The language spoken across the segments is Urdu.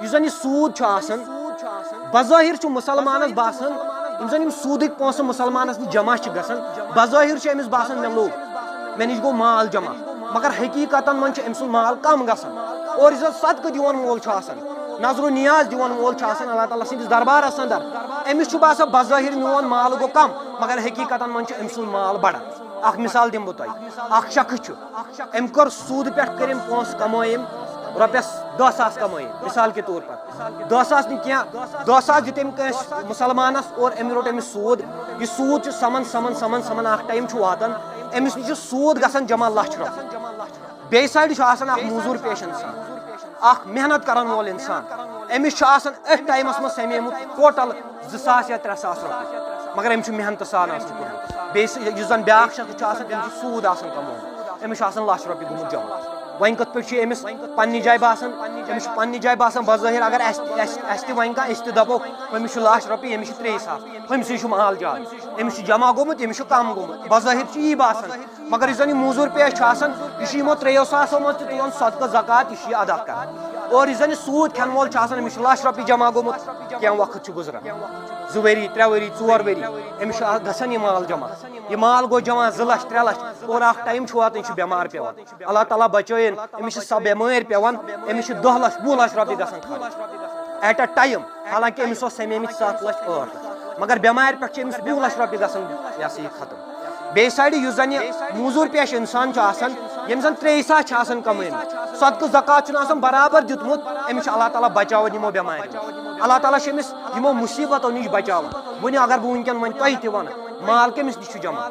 یُس زن یہ سود چھُ آسان بظٲہِر چھُ مُسلمانس باسان یِم زن یِم سوٗدٕکۍ پونٛسہٕ مُسلمانس نِش جمع چھِ گژھان بظٲہِر چھُ أمِس باسان مےٚ لوٚگ مےٚ نِش گوٚو مال جمع مگر حقیٖقتن منٛز چھُ أمۍ سُنٛد مال کم گژھان اور یُس زن صدقہٕ دِوان وول چھُ آسان نظر و نیاز دِوان وول چھُ آسان اللہ تعالیٰ سٕنٛدِس دربارس انٛدر أمِس چھُ باسان بظٲہِر میون مال گوٚو کم مگر حقیٖقتن منٛز چھُ أمۍ سُنٛد مال بڑان اکھ مثال دِمہٕ بہٕ تۄہہِ اکھ شخص چھُ أمۍ کوٚر سوٗدٕ پٮ۪ٹھ کٔرۍ أمۍ پونٛسہٕ کمٲے أمۍ رۄپیس 10,000 کمٲے مثال کے طور پر 10,000 نہٕ کینٛہہ 10,000 دیُت أمۍ کٲنٛسہِ مُسلمانس اور أمۍ روٚٹ أمِس سوٗد یہِ سوٗد چھُ سمان اکھ ٹایم چھُ واتان أمِس نِش چھُ سوٗد گژھان جمع لچھ رۄپیہِ بیٚیہِ سایڈٕ چھُ آسان اکھ موٚزوٗر پیش انسان اکھ محنت کرن وول انسان أمِس چھُ آسان أتھۍ ٹایمس منٛز سمیومُت ٹوٹل 2,000 یا 3,000 رۄپیہِ مگر أمۍ چھُ محنتہٕ سان آسان کوٚرمُت بیٚیہِ یُس زن بیاکھ شخص چھُ آسان أمِس چھُ سوٗد آسان کمومُت أمِس چھُ آسان 1,00,000 رۄپیہِ گوٚمُت جمع وۄنۍ کِتھ پٲٹھۍ چھُ أمِس پننہِ جایہِ باسان أمِس چھُ پننہِ جایہِ باسان بظٲہِر اگر اَسہِ تہِ وۄنۍ کانٛہہ أسۍ تہِ دپو أمِس چھُ 1,00,000 رۄپیہِ أمِس چھُ 3,000 أمسٕے چھُ مال زیادٕ أمِس چھُ جمع گوٚمُت أمِس چھُ کم گوٚمُت بظٲہِر چھُ یی باسان مگر یُس زن یہِ موٚزوٗر پیش چھُ آسان یہِ چھُ یِمو 3,000 منٛز تہِ تُلان صدقہٕ زکات یہِ چھُ یہِ ادا کران اور یُس زن یہِ سوٗد کھٮ۪ن وول چھُ آسان أمِس چھُ 1,00,000 رۄپیہِ جمع گوٚمُت کینٛہہ وقت چھُ گُزران 2 ؤری 3 ؤری 4 ؤری أمِس چھُ گژھان یہِ مال جمع یہِ مال گوٚو جمع 2,00,000 3,00,000 اور اکھ ٹایم چھُ واتان یہِ چھُ بٮ۪مار پیوان اللہ تعالیٰ بچٲیِن أمِس چھِ سۄ بٮ۪مٲرۍ پیوان أمِس چھِ 10,00,000 20,00,000 رۄپیہِ گژھان خرٕچ ایٹ اَ ٹایم حالانکہِ أمِس اوس سمیمٕتۍ 7,00,000 8,00,000 مگر بٮ۪مارِ پٮ۪ٹھ چھِ أمِس 20,00,000 رۄپیہِ گژھان یہِ ہسا یہِ ختم بیٚیہِ سایڈٕ یُس زن یہِ موٚزوٗر پیش انسان چھُ آسان ییٚمۍ زن 3,000 چھِ آسان کمٲمٕتۍ صدقہٕ زکات چھُنہٕ آسان برابر دیُتمُت أمِس چھُ اللہ تعالیٰ بچاوان یِمو بٮ۪ماریو اللہ تعالیٰ چھُ أمِس یِمو مُصیٖبتو نِش بچاوان وۄنۍ اگر بہٕ وٕنکٮ۪ن وۄنۍ تۄہہِ تہِ ونہٕ مال کٔمِس نِش چھُ جمع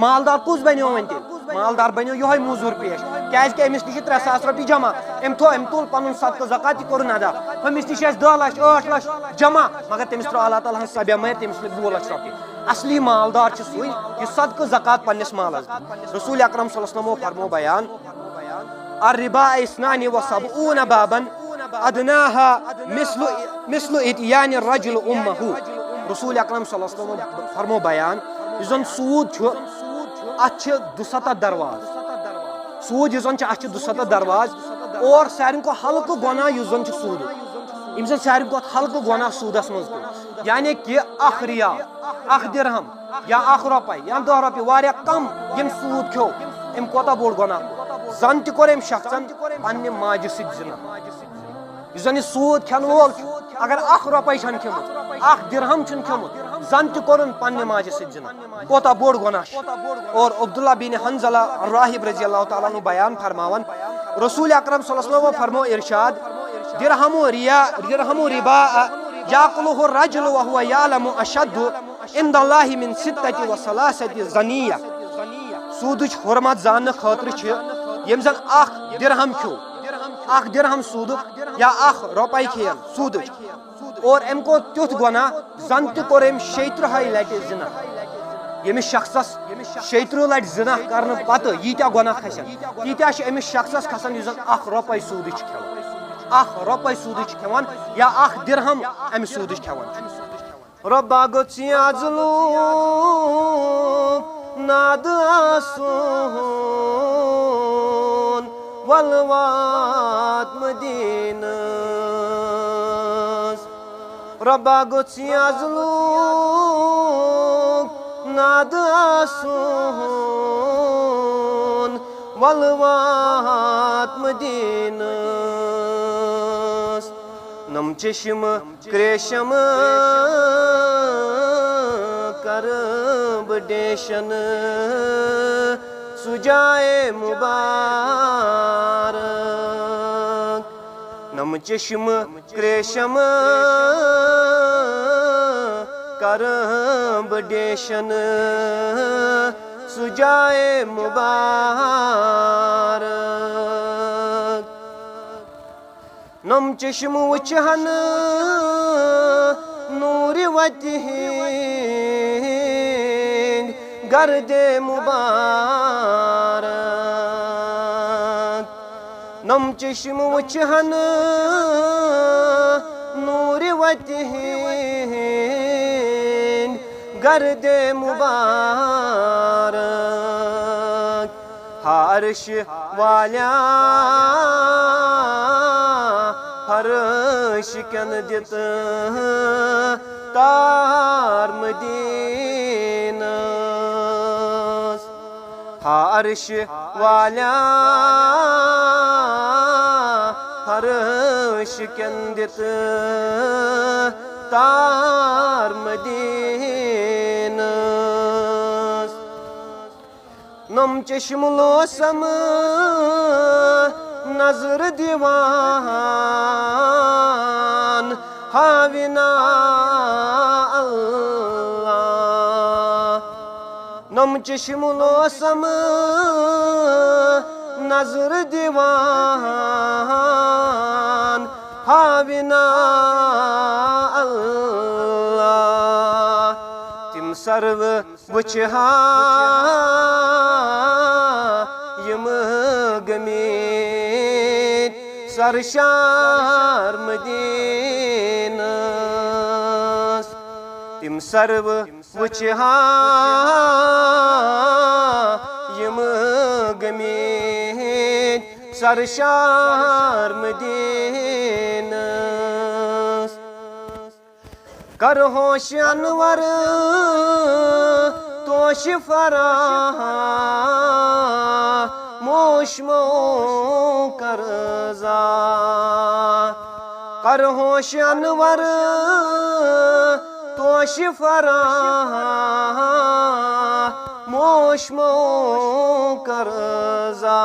مالدار کُس بنیو وۄنۍ تیٚلہِ مالدار بنیو یِہوے موٚزوٗر پیش کیازِ کہِ أمِس نِش چھِ 3,000 رۄپیہِ جمع أمۍ تُل پنُن صدقہٕ زکات تہِ کوٚرُن ادا أمِس نِش ٲسۍ 10,00,000 8,00,000 جمع مگر تٔمِس ترٛٲو اللہ تعالیٰ ہن سۄ بٮ۪مٲرۍ تٔمِس لٔگۍ 2,00,000 رۄپیہِ اصلی مالدار چھُ سُے یُس صدقہٕ زکات پننِس مالس رسول اکرم صلی اللہ علیہ وسلمو فرمو بیان الربا اثنان وسبعون بابا ادناها مثل اتيان الرجل امه رسول اکرم صلی اللہ علیہ وسلمو فرمو بیان یُس زن سوٗد چھُ اتھ چھِ 270 درواز سوٗد یُس زن چھُ اتھ چھِ 270 درواز اور ساروی کھۄتہٕ ہلکہٕ گۄناہ یُس زن چھُ سوٗدُک یِم زن ساروی کھۄتہٕ ہلکہٕ گۄناہ سوٗدس منٛز پیٚو یعنی کہِ اکھ رِیال اکھ درہم یا 1 رۄپے یا 10 رۄپیہِ واریاہ کم ییٚمۍ سوٗد کھیوٚو أمۍ کوتاہ بوٚڑ گۄناہ کوٚر زن تہِ کوٚر أمۍ شخصن پننہِ ماجہِ سۭتۍ زِنا یُس زن یہِ سوٗد کھٮ۪نہٕ وول چھُ اگر 1 رۄپے چھنہٕ کھیوٚمُت 1 درہم چھُنہٕ کھیوٚمُت زن تہِ کوٚرُن پننہِ ماجہِ سۭتۍ زِنا کوتاہ بوٚڑ گۄناہ چھُ اور عبداللہ بن حنظلہ الراہب رضی اللہ تعالیٰ عنہ بیان فرماوان رسول اکرم صلی اللہ علیہ وسلم فرمو ارشاد درہم ربا یاکلہ الرجل وهو یعلم اشد عند اللہ من 36 زنیہ سوٗدٕچ حرمت زاننہٕ خٲطرٕ چھِ ییٚمۍ زن اکھ درہم کھیوٚو اکھ درہم سوٗدُک یا 1 رۄپے کھیٚیَن سوٗدٕچ اور أمۍ کوٚر تیُتھ گۄناہ زن تہِ کوٚر أمۍ 36 لٹہِ زِنا ییٚمِس شخصس 36 لٹہِ زِنا کرنہٕ پتہٕ ییٖتیاہ گۄناہ کھسن تیٖتیاہ چھِ أمِس شخصس کھسان یُس زن 1 رۄپے سوٗدٕچ چھُ کھٮ۪وان 1 رۄپے سوٗدٕچ چھُ کھٮ۪وان یا 1 درہم امہِ سوٗدٕچ کھٮ۪وان چھُ رۄبا گوٚژھ اژلو نادٕ آسُن وَلہٕ وات مدیٖنہٕ رۄبا گوٚژھ اژلو نادٕ آسُن وَلہٕ وات مدیٖنہٕ نم چشمہٕ کرٛیشمہٕ کرٕ بہٕ ڈیشن سُہ جایے مُبارک نم چشمہٕ کرٛیشمہٕ کرٕ بہٕ ڈیشن سُہ جایے مُبارک نم چشمہٕ وٕچھہن نوٗرِ وتہِ ہِنٛدۍ گردے مُبارک نم چشمہٕ وٕچھہن نوٗرِ وتہِ ہِنٛدۍ گردے مُبارک عرش والیاں فرش کن دت تار مدینہ عرش والا فرش کن دت تار مدینہ نم چشم لوسم نظر دیوان حاوینا اللہ نم چشم لوسم نظر دیوان حاوینا اللہ تم سرو وچھا یم گمید سرشار مدینہ تم سرو وچھا یم گمید سرشار مدینہ کر ہوش انور توش فراہ موشمو کرزا کر ہوش انور توش فراہ موشمو کرزا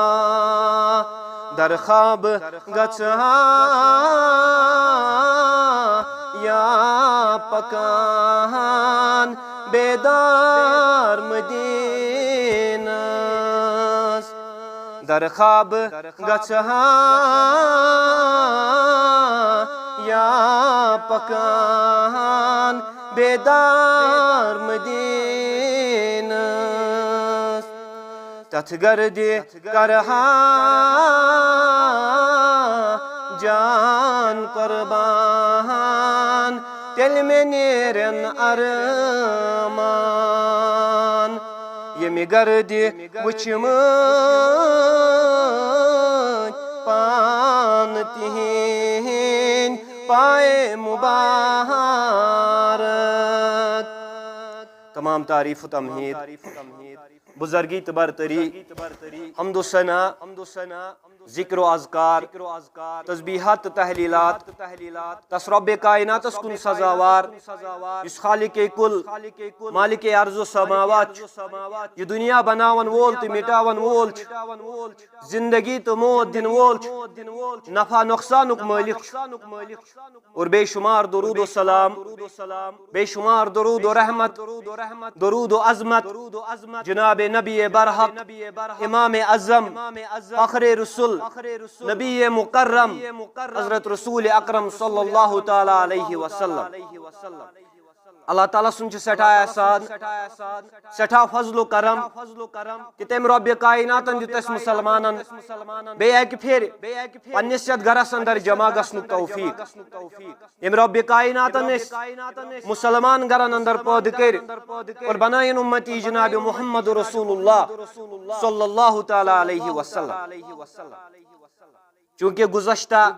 در خواب گچھا یا پکان بیدار مدینہ در خواب گچھا یا پکان بیدار مدینہ تتھ گردی کرہا جان قربان تیل میں نیرن ارمان یمی گردی وچھم پان تہین پائے مبارک تمام تعریف و تمہید بزرگی تبرتری حمد و ثنا ذکر و اذکار تسبیحات تحلیلات تس رب کائنات کن سزاوار اس خالق کل مالک ارض و سماوات یہ دنیا بناون وول تو مٹاون وول زندگی تو موت دن وول نفع نقصانک مالک اور بے شمار درود و سلام بے شمار درود و رحمت درود و عظمت جناب نبی برحق امام اعظم فخر رسول نبی مکرم حضرت رسول اکرم صلی اللہ تعالی علیہ وسلم اللہ تعالیٰ سن سٹھا احسان سٹھا فضل و کرم کہ تم رب کائناتن دیت اس مسلمانن بے ایک پھر پنس یت گرس اندر جمع گسن توفیق یم رب کائناتن اس مسلمان گرن اندر پود کر اور بنائن امتی جناب محمد رسول اللہ صلی اللہ تعالی علیہ وسلم چونکہ گزشتہ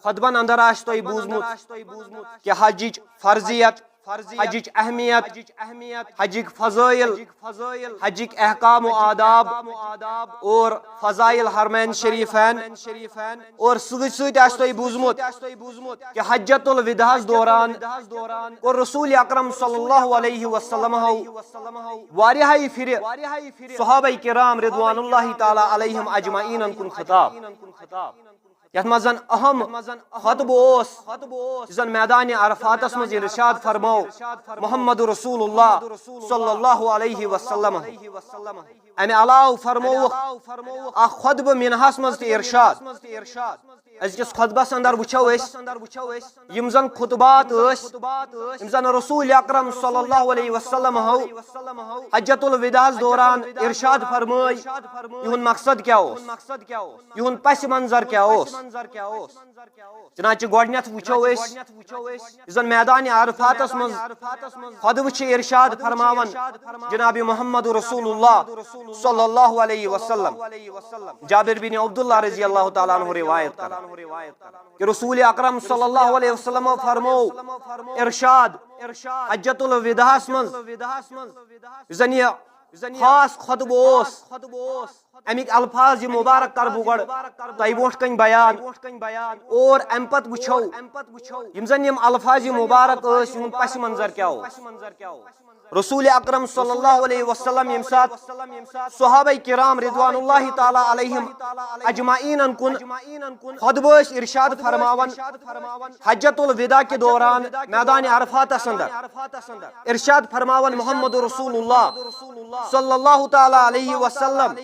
خطبن اندر آشتو بوزمت کہ حجج فرضیت حجج اہمیت حجک فضائل حجک احکام و آداب اور فضائل حرمین شریفین اور سوچ آشتو بوزمت کہ حجت الوداع دوران اور رسول اکرم صلی اللہ علیہ وسلم واریہی پھر صحابہ کرام رضوان اللہ تعالی علیہم اجمعین کن خطاب یت مزن اہم خطب زن میدان عرفات مز ارشاد فرمو محمد رسول اللہ صلی اللہ علیہ وسلم امہ علاوہ فرمو اخ خطب منہس مز ارشاد ازکس خطبس اندر وچھو یم زن خطبات یم زن رسول اکرم صلی اللہ علیہ وسلم حجت الوداع دوران ارشاد فرمائی یہن مقصد کیا یہن پس منظر کیا چنانچہ گوڈنیت وچھو زن میدان عرفات مز خطب ارشاد فرماون جناب محمد رسول اللہ صلی اللہ علیہ وسلم جابر بن عبداللہ رضی اللہ تعالیٰ عنہ روایت کرا کہ رسول اکرم صلی اللہ علیہ وسلم فرمو ارشاد حجۃ الوداع زن یہ خاص خطبہ امیک الفاظ یہ مبارک کر بہ تہ برو کن بیان اور ام پت وچھو یم زن یم الفاظ مبارک یہد پس منظر کیا رسول اکرم صلی اللہ علیہ وسلم یم سات صحابہ کرام رضوان اللہ تعالی علیہم اجمعین کن خطبہ ارشاد فرماون حجۃ الوداع کے دوران میدان عرفات اندر ارشاد فرماون محمد رسول اللہ صلی اللہ تعالی علیہ وسلم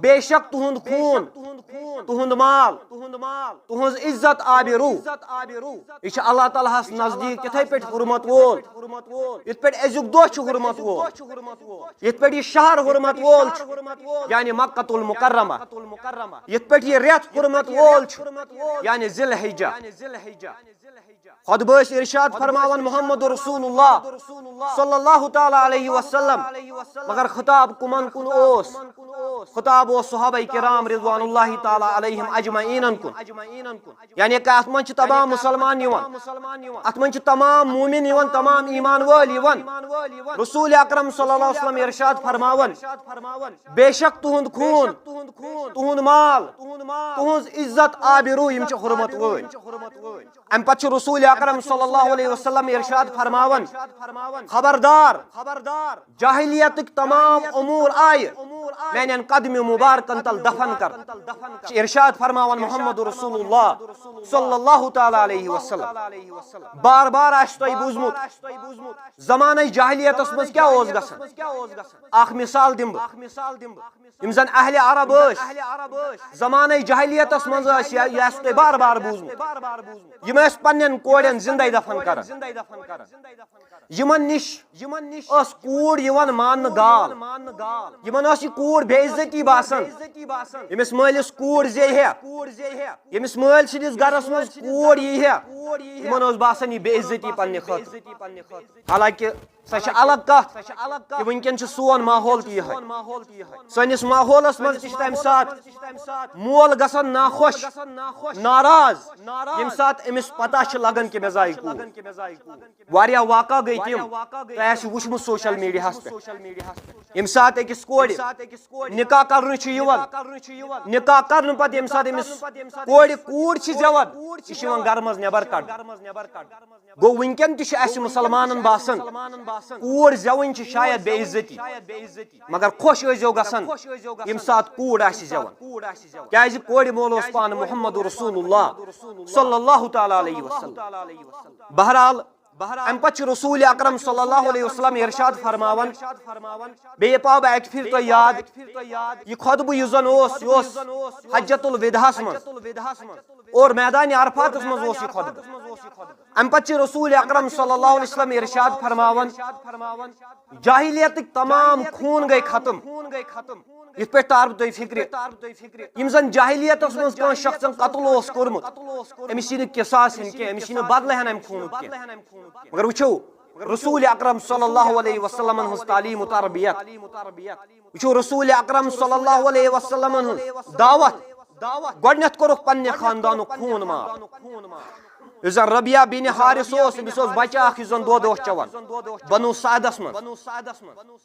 بے شک تہند خون تہند مال تہذ عزت آب روح یہ اللہ تعالیٰ نزدیک یتھے پہ حرمت وول یت پہ ازیک دہ حرمت وول یت پہ یہ شہر حرمت وول یعنی مکۃ المکرمہ یت پہ یہ ریت حرمت وول یعنی ذی الحجہ خطبہ ارشاد فرماون محمد رسول اللہ صلی اللہ تعالی علیہ وسلم مگر خطاب کمن کن اوس خطاب و صحابہ کرام رضوان اللہ تعالی علیہم اجمعین کن یعنی کہ ات من تمام مسلمان ات من تمام مومن تمام ایمان ول رسول اکرم صلی اللہ علیہ وسلم ارشاد فرماون بے شک تہند خون تہند مال تہذ عزت آبرو یم حرمت ول ام پتہ رسول اکرم صلی اللہ علیہ وسلم ارشاد فرماون خبردار جاہلیت تمام امور آئے میان قدم مبارکن تل دفن کر ارشاد فرماون محمد رسول اللہ صلی اللہ تعالی علیہ وسلم بار بار آس تہ بوزمت زمانہ جاہلیت مز کیا گژھان اخ مثال دم یم زن اہل عرب زمانہ جاہلیت مز یہ تہ بار بار بوزمت یم پنن کوڑن زندہ دفن کران یمن نش اس کوڑ یوان مان گال یمن اس کوڑ بے عزتی باسان یمس مالس کوڑ زیہ یمس مال سندس گرس مز کوڑ یہ یمن اس باسان یہ بے عزتی پنہ خاطر حالانکہ سہ الگ کت کہ ونکن سون ماحول تہ سنس ماحولس مز تمہ سات مول گژھان ناخوش ناراض یم سات امس پتہ لگان کہ مے زائی واریاہ واقع گئی تم تہ وچھمت سوشل میڈیا پہ یم سات اکس کوڑ نکاح کرن نکاح کرن پتہ یم سات امس کوڑ زیوان یہ گھر مز نبر کڑ گو ونکن تہ اس مسلمانن باسان کوڑ زیون شاید بے عزتی مگر خوش ٲسۍزیو گژھان یم سات کوڑ آسہِ زیوان کیازِ کورِ مول اوس پانہٕ محمد رسول اللہ صلی اللہ تعالی علیہ وسلم بہرحال ام پتہ رسول اکرم صلی اللہ علیہ وسلم ارشاد فرماون بیٚیہِ پاو بہٕ اکہِ پھِرِ تۄہہِ یاد یہ خطبہ یُس زن اوس حجۃ الوداع مز اور میدان عرفات مز اوس یہ خطبہ ام پتہ رسول اکرم صلی اللہ علیہ وسلم ارشاد فرماون جاہلیت تمام خون گئی ختم یہ پہ تار بہ فکر یم زن جاہلیت مز کان شخص قتل اوس کورمت امس چھ قصاص ہن کی امس چھ بدلہ ہن ام خون کی مگر وچھو رسول اکرم صلی اللہ علیہ وسلم ہن تعلیم و تربیت وچھو رسول اکرم صلی اللہ علیہ وسلم ہن دعوت گۄڈنیتھ کوٚرُکھ پننہِ خاندانُک خوٗن ماف یُس زن ربیہ بن حارث اوس أمِس اوس بچہ اکھ یُس زن دۄد اوس چٮ۪وان بنو سعدس منٛز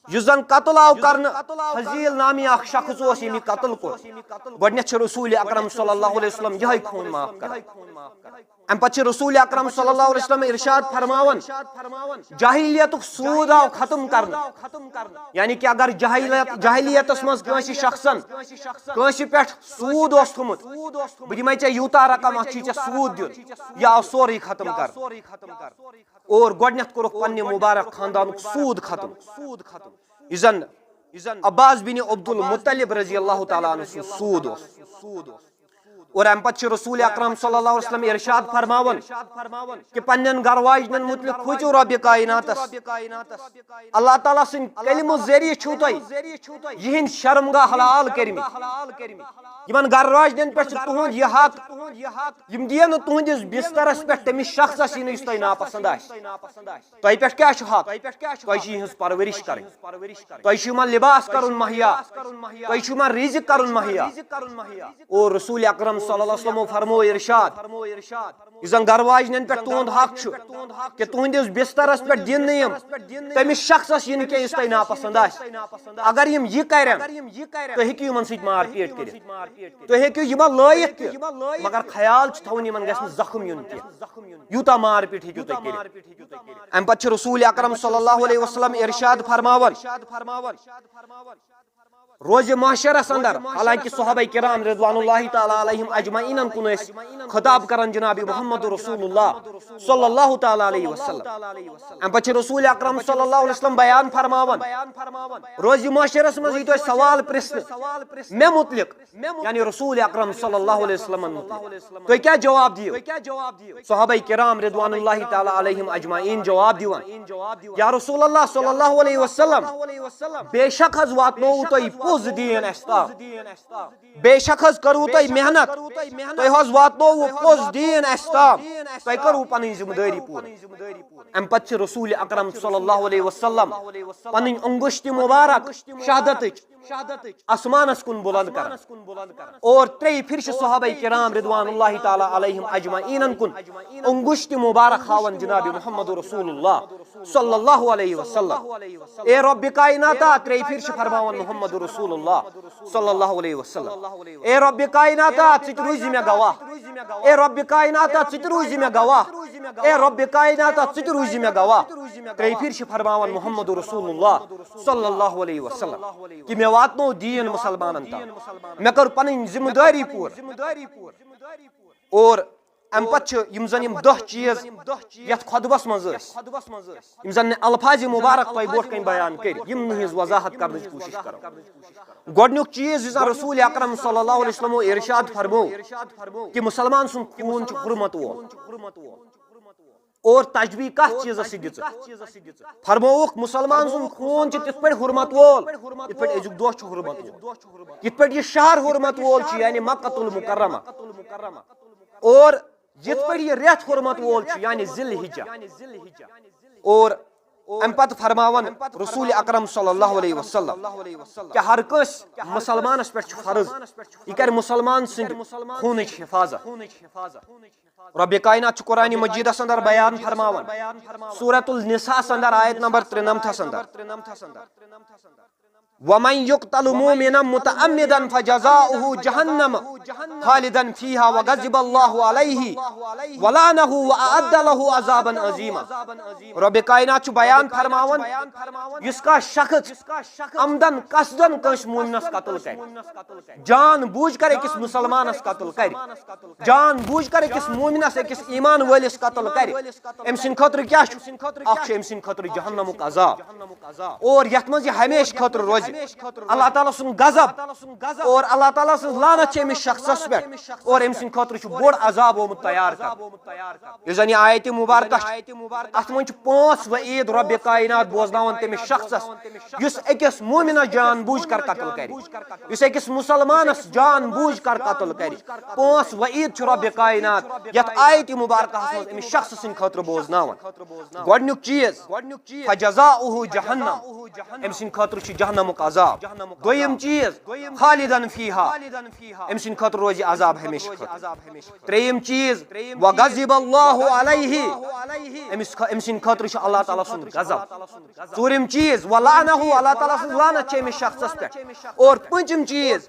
یُس زن قتل آو کرنہٕ حزیل نامی اکھ شخص اوس ییٚمۍ قتل کوٚر گۄڈنیتھ چھُ رسول اکرم صلی اللہ علیہ وسلم یِہوٚے خوٗن معاف کران ام پتہ رسول اکرم صلی اللہ علیہ وسلم ارشاد فرماون جاہلیتک سود آو ختم کرنا یعنی کہ اگر جاہلیتس مز کٲنٛسہِ شخصن کٲنٛسہِ پٮ۪ٹھ سود اوس تھوٚمُت بہٕ دِمے ژےٚ یوٗتاہ رقم اتھ چھی ژےٚ سود دیُن یہِ آو سورُے ختم کر اور گۄڈنیتھ کوٚرُکھ پننہِ مبارک خاندانُک سود ختم یُس زن عباس بن عبد المطلب رضی اللہ تعالیٰ عنہ سُہ سود اوس اور ام پتہ رسول اکرم صلی اللہ علیہ وسلم ارشاد فرماون کہ پنن گھر واجنن متعلق کھوچو رب کائنات اللہ تعالیٰ سن کلمہ ذریعہ چھو تہ یہن شرمگاہ حلال کرمت یمن گھر واجنن پہ تہند یہ حق یم دین تہندس بسترس پہ تمس شخصس یہ اس تہ ناپسند آس تہ پہ کیا حق تہ ہز پرورش کریں تہ لباس کرن مہیا تہ رزق کرن مہیا اور رسول اکرم صلی اللہ علیہ وسلم فرمو ارشاد اس زن گھر واجنن پہ تہند حق کہ تہندس بسترس پہ دن تمس شخصس یہ اس تہ ناپسند آس اگر یم یہ کرن تہ ہیکو یمن سۭتۍ مار پیٹ کرت تہ ہیکو یمن لٲیِتھ تہ مگر خیال تھاون یمن گژھِ نہٕ زخم یُن کینٛہہ یوٗتاہ مار پیٹ ہیکو تُہۍ کٔرِتھ امہِ پتہٕ چھُ رسول اکرم صلی اللہ علیہ وسلم ارشاد فرماون روز معاشرس اندر حالانکہ صحابہ کرام رضوان اللہ تعالی علیہم اجمعین کن خطاب کرن جناب محمد رسول اللہ صلی اللہ تعالی علیہ وسلم ام پتہ رسول اکرم صلی اللہ علیہ وسلم بیان فرماون روز معاشرس مز یہ سوال پرسن مے متعلق یعنی رسول اکرم صلی اللہ علیہ وسلم متعلق تو کیا جواب دیو صحابہ کرام رضوان اللہ تعالی علیہم اجمعین جواب دیوان یا رسول اللہ صلی اللہ علیہ وسلم بے شک حض واتنو تو پوز دین استام بے شک حض کرو تو محنت تو حض واتنو پوز دین استام تو کرو پنن ذمہ داری پور ام پتہ رسول اکرم صلی اللہ علیہ وسلم پنن انگشت مبارک شہادت آسمانس کن بلند کر اور تری پھر صحابہ کرام رضوان اللہ تعالی علیہم اجمعین کن انگشت مبارک ہاون جناب محمد رسول اللہ صلی اللہ علیہ وسلم اے رب کائنات تری پھر فرماون محمد رسول اللہ صلی اللہ علیہ وسلم اے رب کائنات ژٕ روزی مے گواہ اے رب کائنات ژٕ روزی مے گواہ اے رب کائنات ژٕ روزی مے گواہ تری پھر فرماون محمد رسول اللہ صلی اللہ علیہ وسلم کہ مے واتنو دین مسلمانن تام مے کر پنن ذمہ داری پور اور ام پتہ یم زن یم 10 چیز یتھ خطبس مز یم زن الفاظ مبارک تہ برونٛٹھ کن بیان کر یم ہز وضاحت کرنٕچ کوشش کرو گۄڈنیُک چیز یُس زن رسول اکرم صلی اللہ علیہ وسلم ارشاد فرمو کہ مسلمان سُنٛد خوٗن چھُ حرمت وول اور تجبیہ کت چیز دِژ فرمووُکھ مسلمان سُنٛد خوٗن چھُ تِتھ پٲٹھۍ حرمت وول یِتھ پٲٹھۍ أزیُک دۄہ چھُ حرمت وول یِتھ پٲٹھۍ یہِ شہر حرمت وول چھُ یعنی مکۃ المکرمہ اور یِتھ پٲٹھۍ یہِ رٮ۪تھ حرمت وول چھُ یعنی ذی الحجہ اور ام پتہ فرماون رسول اکرم صلی اللہ علیہ وسلم کہ ہر کس مسلمانس پہ فرض یہ کر مسلمان سند خونچ حفاظت رب کائنات قرآن مجید اندر بیان فرماون سورۃ النساء اندر آیت نمبر 93 اندر ومن يقتل مؤمنا متعمدا فجزاؤه جهنم خالدا فيها وغضب الله عليه ولعنه واعد له عذابا عظيما رب کائنات بیان فرماون اس کا شخص عمدن قصدن کس مومنس قتل کر جان بوجھ کر ایکس مسلمانس قتل کر جان بوجھ کر ایکس مومنس ایکس ایمان والس قتل کر ام سن خاطر کیا اخ ام سن خاطر جہنمک عذاب اور یت مز ہمیشہ خاطر روز اللہ تعالیٰ سن غضب اور اللہ تعالیٰ سن لعنت امس شخصس پہ اور ام سن خاطر بوڑ عذاب آمت تیار کر زن آیت مبارکہ ات من 5 وعید رب کائنات بوزناون تمس شخصس یس اکس مومنہ جان بوجھ کر قتل کر یس اکس مسلمانس جان بوجھ کر قتل کر 5 وعید رب کائنات یت آیت مبارکہ من امس شخص سن خاطر بوزناون گۄڈنیُک چیز فجزاؤہ جہنم ام سن خاطر جہنمک عذاب دویم چیز خالدن فیہا ام سن خاطر روزی عذاب ہمیشہ خاطر تریم چیز وغضب اللہ علیہ ام سن خاطر اللہ تعالیٰ سن غضب ژوٗرِم چیز ولعنہ اللہ تعالیٰ سن لعنت امس شخصس پہ اور پونٛژِم چیز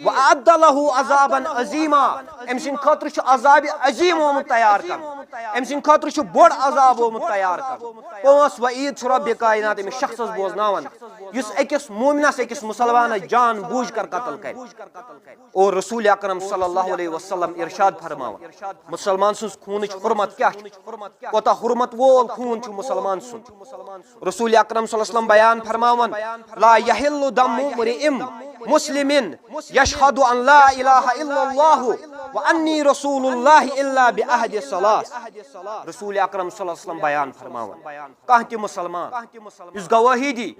واعد لہ عذابا عظیما ام سن خاطر عذاب عظیم آمت تیار کر ام سن خاطر بوڑ عذاب آمت تیار کر 5 وعید رب کائنات امس شخصس بوزناون یس اکس مومنس اکس مسلمان جان بوجھ کر قتل کر اور رسول اکرم صلی اللہ علیہ وسلم ارشاد فرماون مسلمان سن خونچ حرمت کیا کوتا حرمت وول خون چھ مسلمان سن رسول اکرم صلی اللہ علیہ وسلم بیان فرماون لا یحل دم امرئ مسلم یشهد ان لا الہ الا اللہ وَأَنِّي رَسُولُ اللَّهِ إِلَّا بِأَحْدِ الصَّلَاةِ رسول اکرم صلی اللہ علیہ وسلم بیان فرماون کانٛہہ تہِ مسلمان یُس گوٲہی دی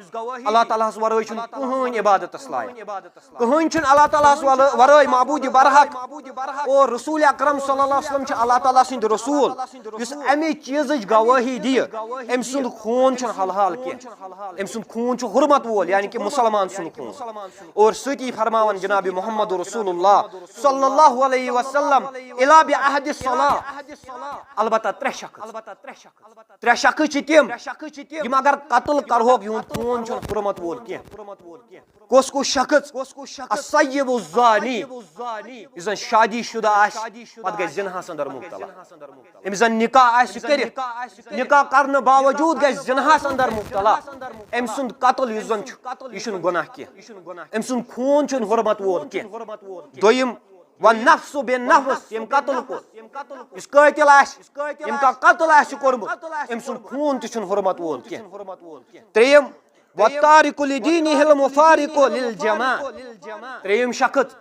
اللہ تعالیٰ ہس ورٲے چھُنہٕ کٕہٕنۍ عبادتس لایق کٕہٕنۍ چھُنہٕ اللہ تعالیٰ ہس ورٲے معبوٗدِ برحق اور رسول اکرم صلی اللہ علیہ وسلم چھِ اللہ تعالیٰ سٕنٛدۍ رسوٗل یُس اَمہِ چیٖزٕچ گوٲہی دِیہِ أمۍ سُنٛد خوٗن چھُنہٕ حلحال کینٛہہ أمۍ سُنٛد خوٗن چھُ حُرمت وول یعنی کہِ مُسلمان سُنٛد خوٗن اور سۭتی فرماون جناب محمد رسول اللہ صلی اللہ علیہ وسلم الا بعہد الصلاۃ البتہ ترٛےٚ شخص چھِ تِم یِم اگر قتل کرہوکھ یِہُنٛد خوٗن چھُنہٕ حُرمت وول کینٛہہ کُس شخص الصیب الزانی یُس زن شادی شدہ آسہِ پتہٕ گژھِ زِنہس اندر مبتلا أمِس زن نکاح آسہِ کٔرِتھ نکاح کرنہٕ باوجوٗد گژھِ زِنہس اندر مبتلا أمۍ سُنٛد قتل یُس زن چھُ یہِ چھُنہٕ گۄناہ کینٛہہ أمۍ سُنٛد خوٗن چھُنہٕ حُرمت وول کینٛہہ دوٚیِم والنفس بالنفس ییٚمۍ قتل کوٚر یُس قٲتِل آسہِ ییٚمۍ کانٛہہ قتل آسہِ کوٚرمُت أمۍ سُنٛد خوٗن تہِ چھُنہٕ حُرمت وول کینٛہہ ترٛیٚیِم والتارک لدینہ المفارق للجماع ترٛیٚیِم شخص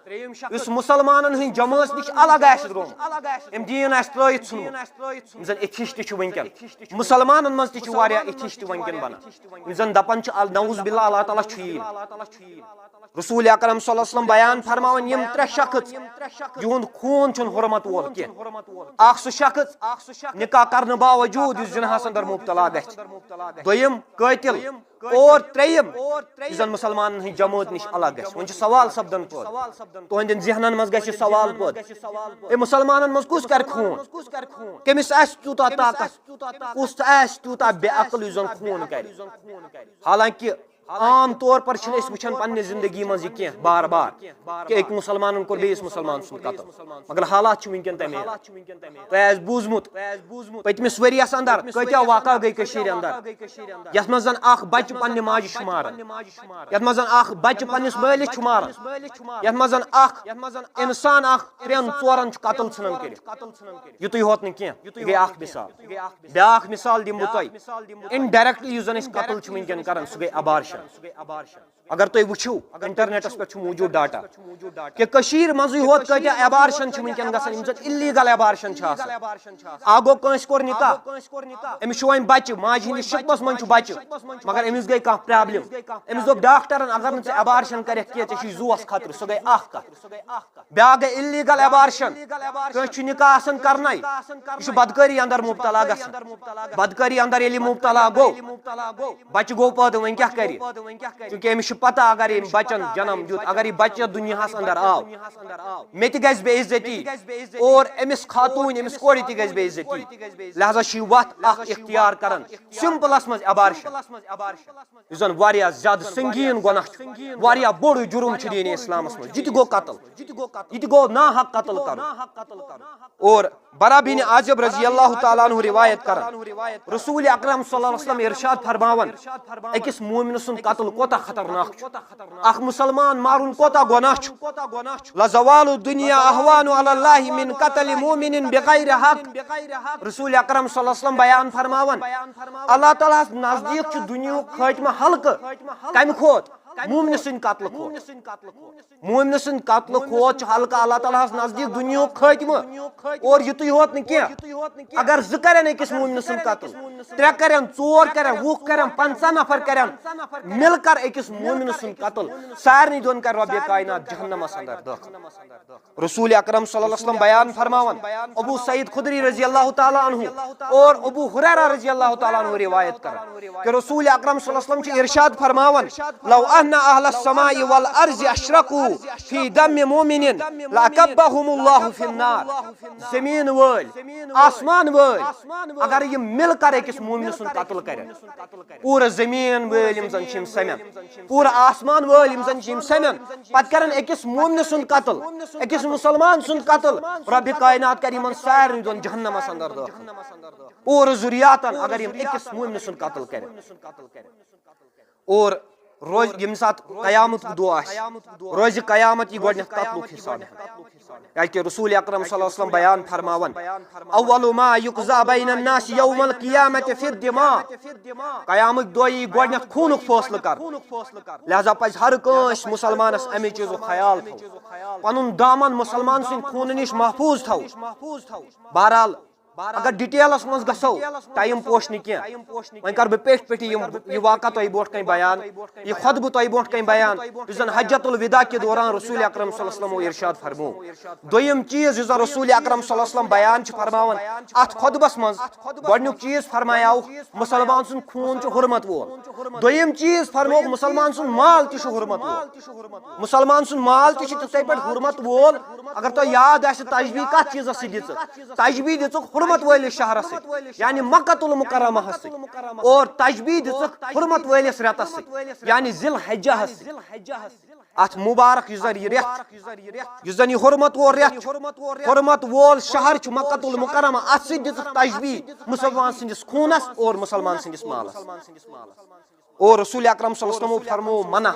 یُس مُسلمانن ہٕنٛدۍ جمٲژ نِش الگ آسہِ روٗدمُت أمۍ دیٖن آسہِ ترٲیِتھ ژھُنمُت یِم زن ایتھیسٹ چھِ وٕنکیٚن مُسلمانن منٛز تہِ چھِ واریاہ ایتھیسٹ وٕنکیٚن بنان یِم زن دپان چھِ نعوذ باللہ اللہ تعالیٰ چھُیی نہٕ رسول اکرم صلی اللہ علیہ وسلم بیان فرماون یِم ترٛےٚ شخص یِہُنٛد خوٗن چھُنہٕ حُرمت وول کینٛہہ اکھ سُہ شخص نکاح کرنہٕ باوجوٗد یُس زِنہس اندر مبتلا گژھِ دوٚیِم قٲتِل اور ترٛیٚیِم یُس زن مُسلمانن ہٕنٛدۍ جمٲژ نِش الگ گژھِ وۄنۍ چھُ سوال سپدان پٲدٕ تُہنٛدٮ۪ن ذہنن منٛز گژھِ سوال پٲدٕ ہے مُسلمانن منٛز کُس کرِ خوٗن کٔمِس آسہِ تیوٗتاہ طاقت کُس آسہِ تیوٗتاہ بے عقل یُس زن خوٗن کرِ حالانکہِ عام طور پر چھِنہٕ أسۍ وٕچھان پننہِ زندگی منٛز یہِ کینٛہہ بار بار کہِ أکۍ مُسلمانن کوٚر بیٚیِس مُسلمان سُنٛد قتل مگر حالات چھِ وٕنکیٚن تمے تۄہہِ آسہِ بوٗزمُت پٔتمِس ؤرۍیس انٛدر کۭتیاہ واقعہ گٔے کٔشیٖرِ انٛدر یتھ منٛز زن اکھ بچہِ پننہِ ماجہِ چھُ ماران یتھ منٛز زن اکھ بچہِ پننِس مٲلِس چھُ ماران یتھ منٛز زن اکھ انسان اکھ 3-4 چھُ قتل ژھٕنان کٔرِتھ یُتُے ہوت نہٕ کینٛہہ یہِ گٔے اکھ مثال بیاکھ مثال دِمہٕ بہٕ تۄہہِ انڈایریکٹلی یُس زن أسۍ قتل چھِ وٕنکیٚن کران سُہ گٔے ابارشن اگر تُہۍ وٕچھِو انٹرنیٹس پٮ۪ٹھ چھُ موٗجوٗد ڈاٹا کہِ کٔشیٖرِ منٛزٕے ہوت کۭتیاہ ایبارشن چھِ وٕنکیٚن گژھان یِم زن اِلیٖگل ایبارشن چھِ آسان اکھ گوٚو کٲنٛسہِ کوٚر نکاح أمِس چھُ وۄنۍ بچہِ ماجہِ ہٕنٛدِس شِکمس منٛز چھُ بچہِ مگر أمِس گٔے کانٛہہ پرابلم أمِس دوٚپ ڈاکٹرن اگر نہٕ ژٕ ایبارشن کرکھ کینٛہہ ژےٚ چھُے زُوس خطرٕ سۄ گٔے اکھ کتھ بیاکھ گٔے اِلیٖگل ایبارشن کٲنٛسہِ چھُ نکاح آسان کرنے یہِ چھُ بدکٲری انٛدر مبتلا گژھان بدکٲری انٛدر ییٚلہِ یہِ مبتلا گوٚو بچہِ گوٚو پٲدٕ وۄنۍ کیاہ کرِ چوٗنٛکہِ أمِس چھُ پتہ اگر ییٚمۍ بچن جنم دیُت اگر یہِ بچہِ دُنیاہس انٛدر آو مےٚ تہِ گژھِ بے عزتی اور أمِس خاتوٗن أمِس کورِ تہِ گژھِ بے عزتی لہذا چھِ یہِ وتھ اکھ اختیار کران سمپلس منٛز ایبارشن یُس زن واریاہ زیادٕ سنگیٖن گۄناہ چھُ واریاہ بوٚڑ جُرم چھُ دیٖنِ اسلامس منٛز یہِ تہِ گوٚو قتل یہِ تہِ گوٚو ناحق قتل کرُن اور برا بن عازب رضی اللہ تعالیٰ عنہ روایت کران رسول اکرم صلی اللہ علیہ وسلم ارشاد فرماون أکِس مومنہٕ سُنٛد قتل کوتاہ خطرناک چھُ اکھ مُسلمان مارُن کوتاہ گۄناہ چھُ لزوال الدنیا احوان علی اللہ من قتل مومن بغیر حق رسول اکرم صلی اللہ علیہ وسلم بیان فرماون اللہ تعالیٰ ہس نزدیٖک چھُ دُنیہُک خٲتمہٕ ہلکہٕ کمہِ کھۄتہٕ مومنہٕ سٕنٛدِ قتلہٕ کھۄتہٕ مومنہٕ سٕنٛدِ قتلہٕ کھۄتہٕ چھُ ہلکہٕ اللہ تعالیٰ ہس نزدیٖک دُنیہُک خٲتمہٕ اور یُتُے ہوت نہٕ کینٛہہ اگر 2 کرن أکِس مومنہٕ سُنٛد قتل 3 کرن 4 کرن 20 کرن 50 نفر کرن مِل کر أکِس مومنہٕ سُنٛد قتل سارنٕے دۄن کر رۄبِ کاینات جہنمس انٛدر دٲخل رسول اکرم صلی اللہ علیہ وسلم بیان فرماون ابو سعید خدری رضی اللہ تعالیٰ عنہ اور ابو ہریرہ رضی اللہ تعالیٰ عنہ روایت کران کہ رسول اکرم صلی اللہ علیہ وسلم چھِ ارشاد فرماون لو ان اہل السماء والارض اشرکوا فی دم مومن لکبہم اللہ فی النار زمین وٲلۍ آسمان وٲلۍ اگر یِم مِل کر أکِس مومنہٕ سُنٛد قتل کرن پوٗرٕ زمیٖن وٲلۍ یِم زن چھِ یِم سمن پوٗرٕ آسمان وٲلۍ یِم زن چھِ یِم سمن پتہٕ کرن أکِس مومنہٕ سُنٛد قتل أکِس مُسلمان سُنٛد قتل رۄبِ کاینات کر یِمن سارنٕے دۄن جہنمس انٛدر دٲخل پوٗرٕ ذُریاتن اگر یِم أکِس مومنہٕ سُنٛد قتل کرن اور روز یم سات قیامت دو روز قیامت یہ گۄڈنیٚتھ قتلُک حساب کیازِ رسول اکرم صلی اللہ علیہ وسلم بیان فرماون اول ما یقضى بین الناس یوم القیامت فی الدماء قیامت دۄہ یی گۄڈنیٚتھ خوٗنُک فٲصلہٕ کر لہذا پزِ ہر کٲنٛسہِ مُسلمانس امی چیٖزُک خیال تھاوُن پنُن دامن مُسلمان سٕنٛدِ خوٗنہٕ نِش محفوٗظ تھاوُن بہرحال اگر ڈیٹیلس مز گژھو ٹائم پوش نکھیں وۄنۍ کر بہٕ پیٹھ پیٹھ یہ واقعہ تۄہہِ برونٛٹھ کَنہِ بیان یہ خطبہ تۄہہِ برونٛٹھ کَنہِ بیان یُس زن حجت الوداع کے دوران رسول اکرم صلی اللہ علیہ وسلم ارشاد فرمو دوٚیِم چیٖز یُس زن رسول اکرم صلی اللہ علیہ وسلم بیان چھُ فرماوان اتھ خطبس مز گۄڈنیُک چیٖز فرمایاوُکھ مُسلمان سُنٛد خوٗن چھُ حرمت وول دوٚیِم چیٖز فرمووُکھ مُسلمان سُنٛد مال تہِ چھُ حرمت وول مُسلمان سُنٛد مال تہِ چھُ تِتھَے پٲٹھۍ حرمت وول اگر تۄہہِ یاد آسہِ تجبیٖح کتھ چیٖزس سۭتۍ دِژٕکھ تجبیٖح دِژٕکھ حرمت وٲلِس شہرس سۭتۍ یعنی مکۃ المکرمہس سۭتۍ اور تجبیٖح دِژٕکھ حرمت وٲلِس رٮ۪تس سۭتۍ یعنی ذی الحجہس سۭتۍ ات مبارک یُس زن یہ حرمت وول رٮ۪تھ چھُ حرمت وول شہر چھُ مکۃ المکرمہ اتھ سۭتۍ دِژٕکھ تجبیٖح مُسلمان سٕنٛدِس خوٗنس اور مُسلمان سٕنٛدِس مالس اور رسول اکرم صلی اللہ علیہ وسلم فرمو منع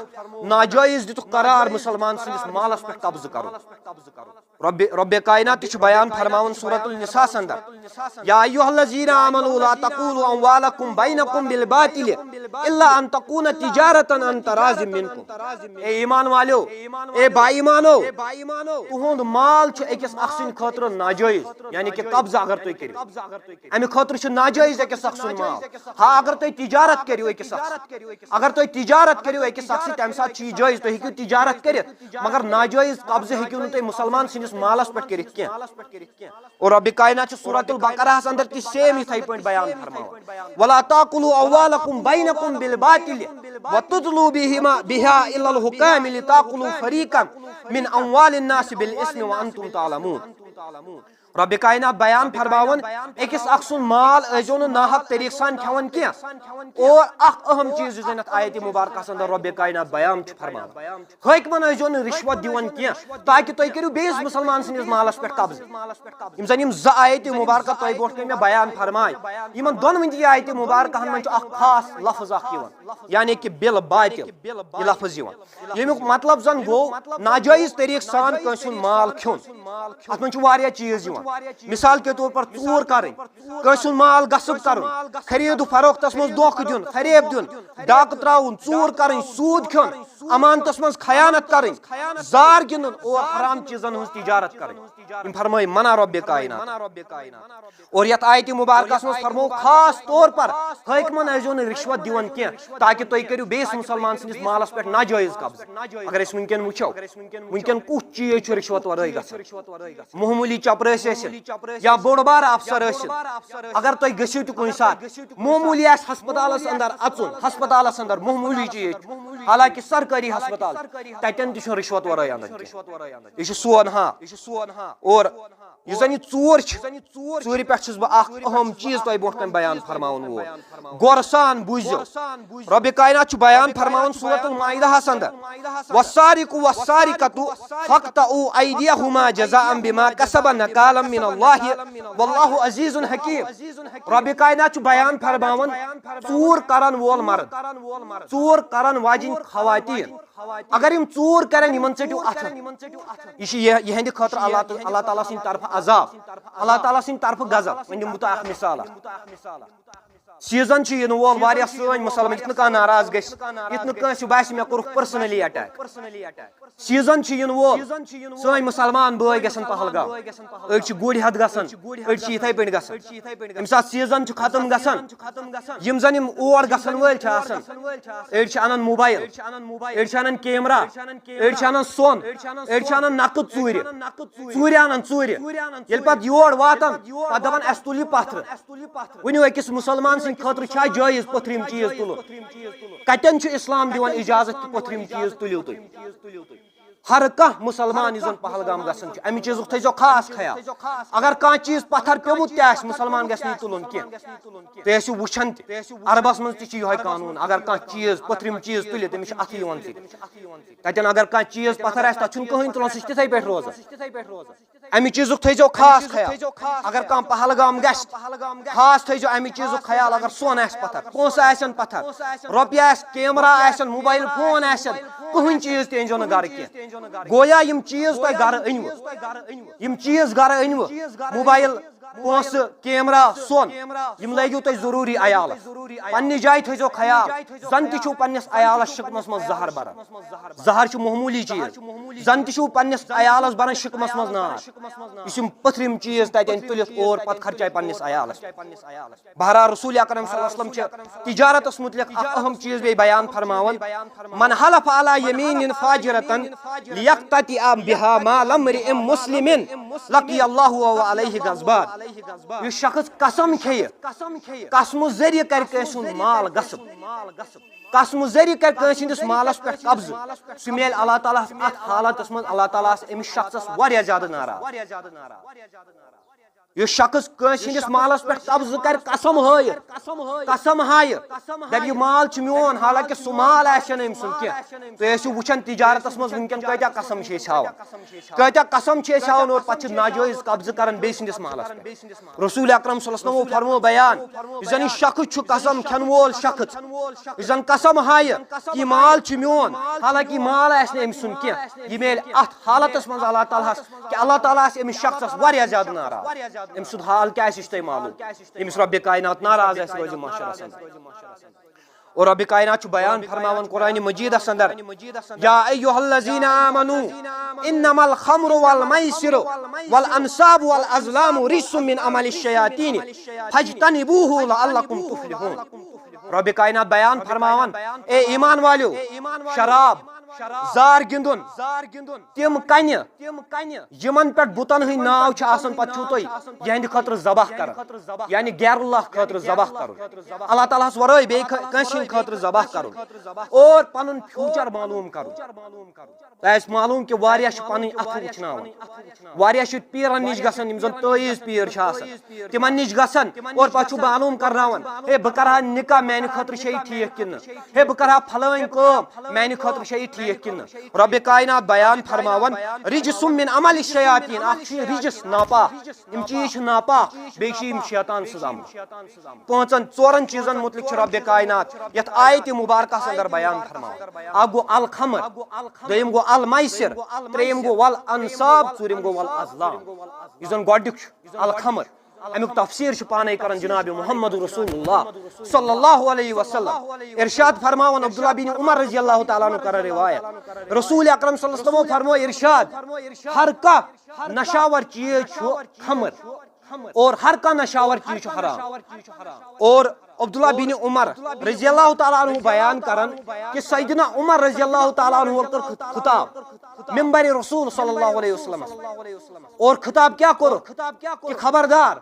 ناجائز دِتُکھ قرار مُسلمان سٕنٛدِس مالس پٮ۪ٹھ قبضہٕ کرُن رب کائنات تہِ چھُ بیان فرماوان سورۃ النساء اندر یا ایھا الذین آمنوا لا تقولوا اموالکم بینکم بالباطل الا ان تکون تجارۃ عن تراض منکم اے ایمان والیو اے با ایمانو تہنٛد مال چھُ أکِس اکھ سٕنٛدِ خٲطرٕ ناجٲیز یعنی کہ قبضہٕ اگر تُہۍ کٔرِو امہِ خٲطرٕ چھُ ناجٲیز أکِس اکھ سُنٛد مال ہاں اگر تُہۍ تجارت کٔرِو أکِس اکھ اگر تُہۍ تجارت کٔرِو أکِس اکھ سۭتۍ تمہِ ساتہٕ چھُ یہِ جٲیز تُہۍ ہیٚکِو تجارت کٔرِتھ مگر ناجٲیز قبضہٕ ہیٚکِو نہٕ تُہۍ مُسلمان سٕنٛدِس مالس پٮ۪ٹھ کٔرِتھ کینٛہہ اور رب کائنات چھُ سورۃ البقرہس اندر تہِ سیم یِتھَے پٲٹھۍ بیان فرماوان ولا تاکلوا اموالکم بینکم بالباطل وتدلوا بها الى الحکام لتاکلوا فریقا من اموال الناس بالاثم وانتم تعلمون رب کائنات بیان فرماون أکِس اکھ سُنٛد مال ٲسۍزیو نہٕ ناحق طریقہٕ سان کھٮ۪وان کینٛہہ اور اکھ اہم چیٖز یُس زن یتھ آیتِ مبارکس اندر رب کائنات بیان چھُ فرماوان حٲکمن ٲسۍزیو نہٕ رِشوت دِوان کینٛہہ تاکہِ تُہۍ کٔرِو بیٚیِس مُسلمان سٕنٛدِس مالس پٮ۪ٹھ قبضہٕ یِم زن یِم زٕ آیتِ مبارکہ تۄہہِ برونٛٹھ کَنہِ مےٚ بیان فرمایہِ یِمن دۄنوٕنی تہِ آیتِ مبارکہن منٛز چھُ اکھ خاص لفظ اکھ یِوان یعنی کہ بِل باطل یہِ لفظ یِوان ییٚمیُک مطلب زن گوٚو ناجٲیز طریقہٕ سان کٲنٛسہِ ہُنٛد مال کھیوٚن اتھ منٛز چھُ واریاہ چیٖز یِوان مثال کے طور پر ژوٗر کرٕنۍ کٲنٛسہِ ہُنٛد مال غصب کرُن خریٖد و فروختس منٛز دھوکہٕ دیُن فریب دیُن ڈاکہٕ تراوُن ژوٗر کرٕنۍ سوٗد کھیوٚن امانتس منٛز خیانت کرٕنۍ زار گِنٛدُن اور حرام چیٖزن ہٕنٛز تجارت کرٕنۍ یِم فرمٲے منع رب کائنات اور یتھ آیتِ مبارکس منٛز فرمو خاص طور پر حٲکمن ٲسۍزیو نہٕ رِشوت دِوان کینٛہہ تاکہِ تُہۍ کٔرِو بیٚیِس مُسلمان سٕنٛدِس مالس پٮ۪ٹھ ناجٲیز قبضہٕ اگر أسۍ وٕنکیٚن وٕچھو وٕنکیٚن کُس چیٖز چھُ رِشوت ورٲے گژھان معموٗلی چپرٲسۍ ٲسِن یا بوٚڑ بار افسر ٲسِن اگر تُہۍ گٔژھِو تہِ کُنہِ ساتہٕ معموٗلی آسہِ ہسپتالس اندر اژُن ہسپتالس اندر معموٗلی چیٖز حالانکہِ سرکٲری ہسپتال تتٮ۪ن تہِ چھُنہٕ رِشوت ورٲے انان یہِ چھُ سون ہاں اور یُس زن یہِ ژوٗر چھِ ژوٗرِ پٮ۪ٹھ چھُس بہٕ اکھ اہم چیٖز تۄہہِ برونٛٹھ کَنہِ بیان فرماوُن وول غورٕ سان بوٗزِو رۄبِ کائنات چھُ بیان فرماوان سورۃ المائدہس اندر والسارق والسارقۃ فاقطعوا ایدیہما جزاء بما کسبا نکالا من اللہ واللہ عزیز حکیم رۄبِ کائنات چھُ بیان فرماوان ژوٗر کرن وول مرد ژوٗر کرن واجِنۍ خواتیٖن اگر یِم ژوٗر کرن یِمن ژٔٹِو اتھن یہِ چھِ یِہنٛدِ خٲطرٕ اللہ تعالیٰ سٕنٛدِ طرفہٕ عذاب اللہ تعالیٰ سٕنٛدِ طرفہٕ غضب وۄنۍ دِمہٕ بہٕ تۄہہِ اکھ مِثال سیٖزن چھُ یِنہٕ وول واریاہ سٲنۍ مُسلمان یِتھ نہٕ کانٛہہ ناراض گژھِ یِتھ نہٕ کٲنٛسہِ باسہِ مےٚ کوٚرُکھ پٔرسنلی اٹیک سیٖزن چھُ یِنہٕ وول سٲنۍ مُسلمان بٲے گژھن پہلگام أڑۍ چھِ گُرۍ ہتھ گژھان أڑۍ چھِ یِتھے پٲٹھۍ گژھان ییٚمہِ ساتہٕ سیٖزن چھُ ختم گژھان یِم زن یِم اور گژھن وٲلۍ چھِ آسان أڑۍ چھِ انان موبایل أڑۍ چھِ انان کیمرا أڑۍ چھِ انان سۄن أڑۍ چھِ انان نقد ژوٗرِ انان ژوٗرِ ییٚلہِ پتہٕ یور واتان پتہٕ دپان اسہِ تُل یہِ پتھرٕ ؤنِو أکِس مُسلمان سٕنٛدِ خٲطرٕ چھا جٲیز پٔتھرِم چیٖز تُلُن کتٮ۪ن چھُ اسلام دِوان اِجازت کہِ پٔتھرِم چیٖز تُلِو تُہۍ ہر کانٛہہ مسلمان یُس زن پہلگام گژھان چھُ امہِ چیٖزُک تھٲیزیو خاص خیال اگر کانٛہہ چیٖز پتھر پیوٚمُت تہِ آسہِ مسلمان گژھِ نہٕ یہِ تُلُن کینٛہہ تُہۍ ٲسِو وٕچھان تہِ عربس منٛز تہِ چھُ یِہوے قانوٗن اگر کانٛہہ چیٖز پٔتھرِم چیٖز تُلہِ تٔمِس چھُ اَتھٕ یِوان ژٕھرِ تتٮ۪ن اگر کانٛہہ چیٖز پتھر آسہِ تتھ چھُنہٕ کٕہٕنۍ تُلان سُہ چھُ تِتھٕے پٲٹھۍ روزان امہِ چیٖزُک تھٲیزیو خاص خیال اگر کانٛہہ پہلگام گژھِ خاص تھٲیزیو امہِ چیٖزُک خیال اگر سۄن آسہِ پتھر پونٛسہٕ آسن پتھر رۄپیہِ آسہِ کیمرا آسن موبایل فون آسن کٕہٕنۍ چیٖز تہِ أنۍزیو نہٕ گرٕ کینٛہہ گویا یِم چیٖز تۄہہِ گرٕ أنۍوٕ یِم چیٖز گرٕ أنۍوٕ موبایل پونٛسہٕ کیمرا سۄن یِم لٲگِو تُہۍ ضروٗری عیالس پننہِ جایہِ تھٲیزیو خیال زن تہِ چھُو پننِس عیالس شِکمس منٛز زہر بران زہر چھُ معموٗلی چیٖز زن تہِ چھُو پننِس عیالس بران شِکمس منٛز نار یُس یِم پٔتھرِم چیٖز تتٮ۪ن تُلِتھ اور پتہٕ خرچایہِ پننِس عیالس بہرحال رسول اکرم صلی اللہ علیہ وسلم چھِ تجارتس متعلق اکھ اہم چیٖز بیٚیہِ بیان فرماوان من حلف علی یمیٖن فاجرتن لیقتطع بها مال امرئ مسلم لقی اللہ وعلیہ غضبان یُس شخص قسم کھیٚیہِ قسمہٕ ذٔریعہٕ کرِ کٲنٛسہِ ہُنٛد مال غصب قسمہٕ ذٔریعہٕ کرِ کٲنٛسہِ ہٕنٛدِس مالس پٮ۪ٹھ قبضہٕ سُہ میلہِ اللہ تعالیٰ ہس اتھ حالتس منٛز اللہ تعالیٰ ہس أمِس شخصس واریاہ زیادٕ ناراض یُس شخص کٲنٛسہِ ہٕنٛدِس مالس پٮ۪ٹھ قبضہٕ کرِ قسم ہایہِ دپہِ یہِ مال چھُ میون حالانکہِ سُہ مال آسہِ نہٕ أمۍ سُنٛد کینٛہہ تُہۍ ٲسِو وٕچھان تجارتس منٛز وٕنکیٚن کۭتیاہ قسم چھِ أسۍ ہاوان کۭتیاہ قسم چھِ أسۍ ہاوان اور پتہٕ چھِ ناجٲیز قبضہٕ کران بیٚیہِ سٕنٛدِس مالس پٮ۪ٹھ رسول اکرم صلی اللہ علیہ وسلمو فرموو بیان یُس زن یہِ شخص چھُ قسم کھٮ۪نہٕ وول شخص یُس زن قسم ہایہِ کہِ یہِ مال چھُ میون حالانکہِ یہِ مال آسہِ نہٕ أمۍ سُنٛد کینٛہہ یہِ میلہِ اتھ حالتس منٛز اللہ تعالیٰ ہس کہِ اللہ تعالیٰ آسہِ أمِس شخصس واریاہ زیادٕ ناراض أمۍ سُنٛد حال کیٛاہ آسہِ یہِ چھُ تۄہہِ معلوٗم ییٚمِس رۄبِ کاینات ناراض آسہِ روزِ محشرس اندر اور رۄبِ کاینات چھُ بیان فرماوان قرآنِ مجیٖدس اندر یا ایُّہا الذیٖنَ آمنوٗ انما الخمر والمیسر والانصاب والازلام رجس من عمل الشیاطین فاجتنبوہ لعلکم تفلحون رۄبِ کاینات بیان فرماوان اے ایمان والیو شراب زار گِنٛدُن تِم کنہِ یِمن پٮ۪ٹھ بُتن ہٕنٛدۍ ناو چھِ آسان پتہٕ چھُو تُہۍ یِہنٛدِ خٲطرٕ ذبح کران یعنی غیر اللہ خٲطرٕ ذبح کرُن اللہ تعالیٰ ہس ورٲے بیٚیہِ کٲنٛسہِ ہٕنٛدِ خٲطرٕ ذبح کرُن اور پنُن فیوٗچر معلوٗم کرُن تۄہہِ آسہِ معلوٗم کہِ واریاہ چھِ پنٕنۍ اَتھٕ وٕچھناوان واریاہ چھِ پیٖرن نِش گژھان یِم زن تٲیٖز پیٖر چھِ آسان تِمن نِش گژھان اور پتہٕ چھُ معلوٗم کرناوان ہے بہٕ کرٕ ہا نکاح میانہِ خٲطرٕ چھےٚ یہِ ٹھیٖک کِنہٕ ہے بہٕ کرٕ ہا فلٲنۍ کٲم میانہِ خٲطرٕ چھےٚ یہِ ٹھیٖک کِنہٕ رۄبِ کاینات بیان فرماوان رجسم من عمل الشیاطین اکھ چھُ یہِ رجس ناپاک یِم چیٖز چھِ ناپاک بیٚیہِ چھِ یِم شیطان سٕنٛز آمٕتۍ پانٛژن ژورن چیٖزن متعلق چھُ رۄبِ کاینات یتھ آیتہِ مُبارکس اندر بیان فرماوان اکھ گوٚو الخمر دوٚیِم گوٚو المایسر ترٛیٚیِم گوٚو والانصاب ژوٗرِم گوٚو والازلام یُس زن گۄڈنیُک چھُ الخمر امیُک تفسیٖر چھُ پانے کران جناب محمد رسول اللہ صلی اللہ علیہ وسلم ارشاد فرماوان عبداللہ بن عمر رضی اللہ تعالیٰ عنہ کران روایت رسول اکرم صلی اللہ علیہ وسلم فرموو ارشاد ہر کانٛہہ نشاور چیٖز چھُ خمر اور ہر کانٛہہ نشاور چیٖز چھُ حرام اور عبداللہ بن عمر رضی اللہ تعالیٰ عنہ بیان کران کہ سیدنا عمر رضی اللہ تعالیٰ عنہ کٔر خطاب ممبر رسول صلی اللہ علیہ وسلم اور خطاب کیا کوٚر کہ خبردار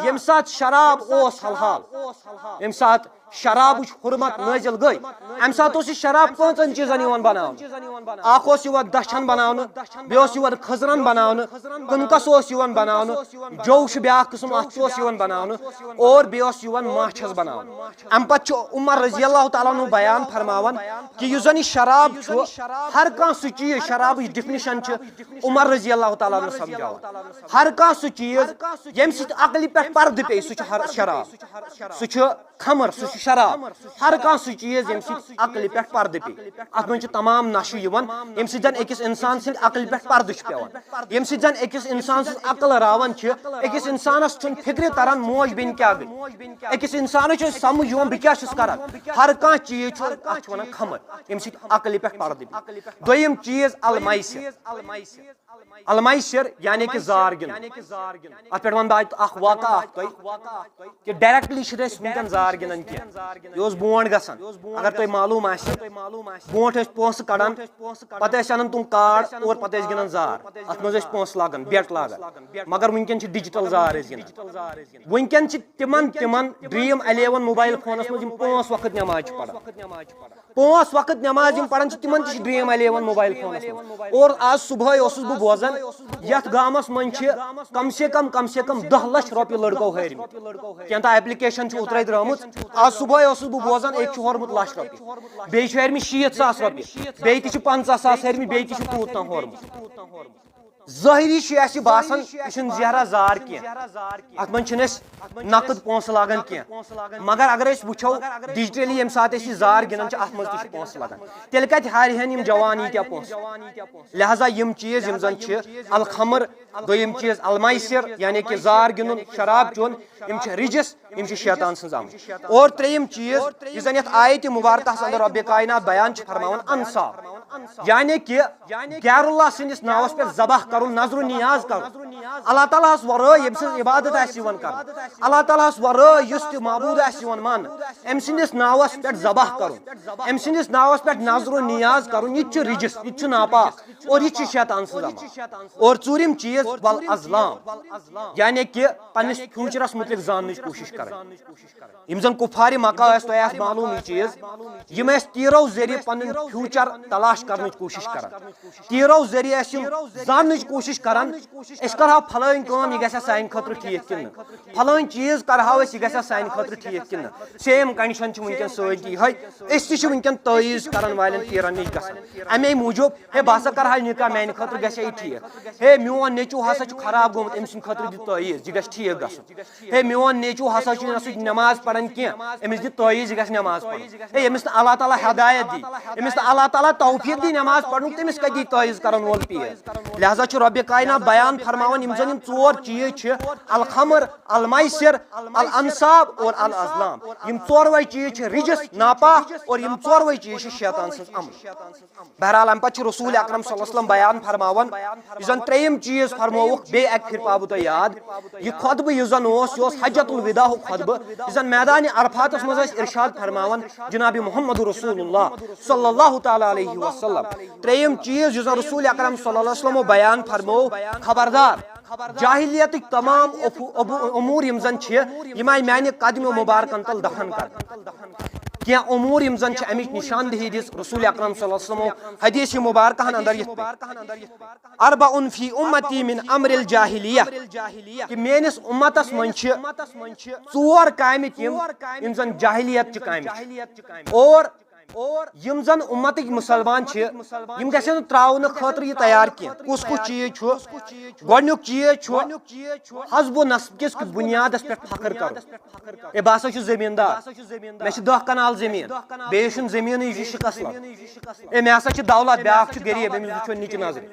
ییٚمہِ ساتہٕ شراب اوس حلال ییٚمہِ ساتہٕ شرابٕچ حرمت نٲزِل گٔے امہِ ساتہٕ اوس یہِ شراب پانٛژن چیٖزن یِوان بناونہٕ اکھ اوس یِوان دچھن بناونہٕ بیٚیہِ اوس یِوان خٔزرن بناونہٕ کٕنکس اوس یِوان بناونہٕ جوٚو چھُ بیاکھ قٕسم اتھ تہِ اوس یِوان بناونہٕ اور بیٚیہِ اوس یِوان ماچھس بناونہٕ امہِ پتہٕ چھُ عمر رضی اللہ تعالیٰ عنہ بیان فرماوان کہ یُس زن یہِ شراب چھُ ہر کانٛہہ سُہ چیٖز شرابٕچ ڈِفنِشن چھِ عمر رضی اللہ تعالیٰ عنہ سمجھاوان ہر کانٛہہ سُہ چیٖز ییٚمہِ سۭتۍ عقلہِ پٮ۪ٹھ پردٕ پیٚیہِ سُہ چھُ شراب سُہ چھُ خمر سُہ چھُ شراب ہر کانٛہہ سُہ چیٖز ییٚمہِ سۭتۍ عقلہِ پٮ۪ٹھ پردٕ پیٚیہِ اتھ منٛز چھِ تمام نشہٕ یِوان ییٚمہِ سۭتۍ زن أکِس انسان سٕنٛدِ عقلہِ پٮ۪ٹھ پردٕ چھُ پیٚوان ییٚمہِ سۭتۍ زن أکِس انسان سٕنٛز عقل راوان چھِ أکِس انسانس چھُنہٕ فکرِ تران موج بیٚنہِ کیاہ گٔے أکِس انسانس چھُ سمجھ یِوان بہٕ کیاہ چھُس کران ہر کانٛہہ چیٖز چھُ اتھ چھِ ونان خمر ییٚمہِ سۭتۍ عقلہِ پٮ۪ٹھ پردٕ پیٚیہِ دوٚیِم چیٖز المایسر یعنی کہ زار گِنٛدُن اتھ پٮ۪ٹھ ونہٕ بہٕ اکھ واقعہ اکھ تۄہہِ کہ ڈایریکٹلی چھِنہٕ أسۍ ونکیٚن زار گِنٛدان کینٛہہ یہِ اوس برونٛٹھ گژھان اگر تۄہہِ معلوٗم آسہِ برونٛٹھ ٲسۍ پونٛسہٕ کڑان پتہٕ ٲسۍ انان تِم کارڈ اور پتہٕ ٲسۍ گِنٛدان زار اتھ منٛز ٲسۍ پونٛسہٕ لاگان بیٹ لاگان مگر ونکیٚن چھِ ڈِجٹل زار أسۍ گِنٛدان ونکیٚن چھِ تِمن ڈریٖم 11 موبایل فونس منٛز یِم 5 وقت نٮ۪ماز چھِ پران پانچ وقت نماز یم پڑھان تمن تہ ڈریم 11 موبائل فونس اور آج صبح اوسس بہ بوزان یتھ گامس من کم سے کم 10 لچھ رۄپیہِ لڑکو ہٲرمٕتۍ کینٛہہ تہ ایپلکیشن چھ اترٲیِتھ درٛامٕژ آج صبح اوسس بہ بوزان أکۍ چھُ ہورمُت 1 لچھ رۄپیہِ بیٚیہِ چھُ ہٲرمٕتۍ 60,000 رۄپیہِ بیٚیہِ تہِ چھِ 50,000 ہٲرمٕتۍ بیٚیہِ تہِ چھُ تیوٗت تام ہورمُت ظٲہری چھُ اَسہِ باسان یہِ چھُنہٕ زیہرا زار کینٛہہ اتھ منٛز چھِنہٕ أسۍ نقد پونٛسہٕ لاگان کینٛہہ مگر اگر أسۍ وٕچھو ڈِجٹلی ییٚمہِ ساتہٕ أسۍ یہِ زار گِنٛدان چھِ اتھ منٛز تہِ چھِ پونٛسہٕ لگان تیٚلہِ کتہِ ہارہن یِم جوان ییٖتیاہ پونٛسہٕ لہذا یِم چیٖز یِم زن چھِ الخمر دوٚیِم چیٖز المایسر یعنی کہ زار گِنٛدُن شراب چیوٚن یِم چھِ رِجس یِم چھِ شیطان سٕنٛز آمٕژ اور ترٛیٚیِم چیٖز یُس زن یتھ آیتہِ مُبارکہس انٛدر رۄبِ کاینات بیان چھُ فرماوان انصاف یعنی کہ غیر اللہ سٕنٛدِس ناوس پٮ۪ٹھ ذبح کرُن نظر نیاز کرُن اللہ تعالیٰ ہس ورٲے ییٚمہِ سٕنٛز عبادت آسہِ یِوان کرنہٕ اللہ تعالیٰ ہس ورٲے یُس تہِ معبوٗد آسہِ یِوان ماننہٕ أمۍ سٕنٛدِس ناوس پٮ۪ٹھ ذبح کرُن أمۍ سٕنٛدِس ناوس پٮ۪ٹھ نظر نیاز کرُن یہِ تہِ چھُ رِجس یہِ تہِ چھُ ناپاک اور یہِ تہِ چھُ شیطان سٕنٛز عمل اور ژوٗرِم چیٖز والازلام یعنی کہ پننس فیوٗچرس متعلق زاننٕچ کوٗشش کرٕنۍ یِم زن کُفارِ مکہ ٲسۍ تۄہہِ آسہِ معلوٗم یہِ چیٖز یِم ٲسۍ تیٖرو ذٔریعہٕ پنُن فیوٗچر تلاش کرنٕچ کوٗشش کران تیٖرو ذٔریعہٕ ٲسۍ یِم زاننٕچ کوٗشش کران أسۍ کرہاو فلٲنۍ کٲم یہِ گژھِ سانہِ خٲطرٕ ٹھیٖک کِنہٕ نہٕ فلٲنۍ چیٖز کرہاو أسۍ یہِ گژھِ سانہِ خٲطرٕ ٹھیٖک کِنہٕ نہٕ سیم کنڈِشن چھِ وٕنکیٚن سۭتۍ یِہے أسۍ تہِ چھِ وٕنکیٚن تٲویٖز کران والٮ۪ن تیٖرن نِش گژھان امے موٗجوٗب ہے بہٕ ہسا کرہا نِکاح میانہِ خٲطرٕ گژھِ یہِ ٹھیٖک ہے میون نیٚچوٗ ہسا چھُ خراب گوٚمُت أمۍ سٕنٛدِ خٲطرٕ دِ تٲویٖز یہِ گژھِ ٹھیٖک گژھُن ہے میون نیٚچوٗ ہسا چھُ نہ سُہ نٮ۪ماز پران کینٛہہ أمِس دِ تٲویٖز یہِ گژھِ نٮ۪ماز پرُن ہے ییٚمِس نہٕ اللہ تعالیٰ ہدایت دی أمِس نہٕ اللہ تعالیٰ توفیٖق دی نٮ۪ماز پرنُک تٔمِس کتہِ دی تٲویٖز کرن وول پیٖر لہذا چھُ رۄبِ کاینات بیان فرماوان یِم زن یِم ژور چیٖز چھِ الخمر المایسر الانصاب اور الازلام یِم ژوروے چیٖز چھِ رِجس ناپاک اور یِم ژوروے چیٖز چھِ شیطان سٕنٛز عمل بہرحال امہِ پتہٕ چھُ رسول اکرم صلی اللہ علیہ وسلم بیان فرماوان یُس زن ترٛیٚیِم چیٖز فرمووُکھ بیٚیہِ اکہِ پھِرِ پاوٕ تۄہہِ یاد یہِ خۄطبہٕ یُس زن اوس یہِ اوس حجت الوداعُک خۄطبہٕ یُس زن میدانِ عرفاتس منٛز ٲسۍ ارشاد فرماوان جناب محمد رسول اللہ صلی اللہ تعالیٰ علیہ وسلم ترٛیٚیِم چیٖز یُس زن رسول اکرم صلی اللہ علیہ وسلمو بیان فرموو خبردار جاہلیتٕکۍ تمام اموٗر یِم زن چھِ یِم آیہِ میانہِ قدمہِ مُبارکن تل دفن کرنہٕ کینٛہہ اموٗر یِم زن چھِ امِچ نشاندہی دِژ رسول اکرم صلی اللہ علیہ وسلمو حدیث مُبارکہن انٛدر یِتھ پٲٹھۍ اربعن فی امتی من امر الجاہلیہ کہِ میٲنِس اُمتس منٛز چھِ ژور کامہِ تِم یِم زن جاہلیت چہِ کامہِ چھِ اور یِم زن اُمتٕکۍ مُسلمان چھِ یِم گژھن نہٕ تراونہٕ خٲطرٕ یہِ تیار کینٛہہ کُس کُس چیٖز چھُ گۄڈنیُک چیٖز چھُ حسب و نسب کِس بُنیادس پٮ۪ٹھ فخر کرُن ہے بہٕ ہسا چھُس زٔمیٖندار مےٚ چھِ 10 کنال زٔمیٖن بیٚیِس چھُنہٕ زٔمیٖنٕے یہِ چھُ شِکس لد ہے مےٚ ہسا چھِ دولت بیاکھ چھُ غریٖب أمِس وٕچھو نِچہِ نظرِ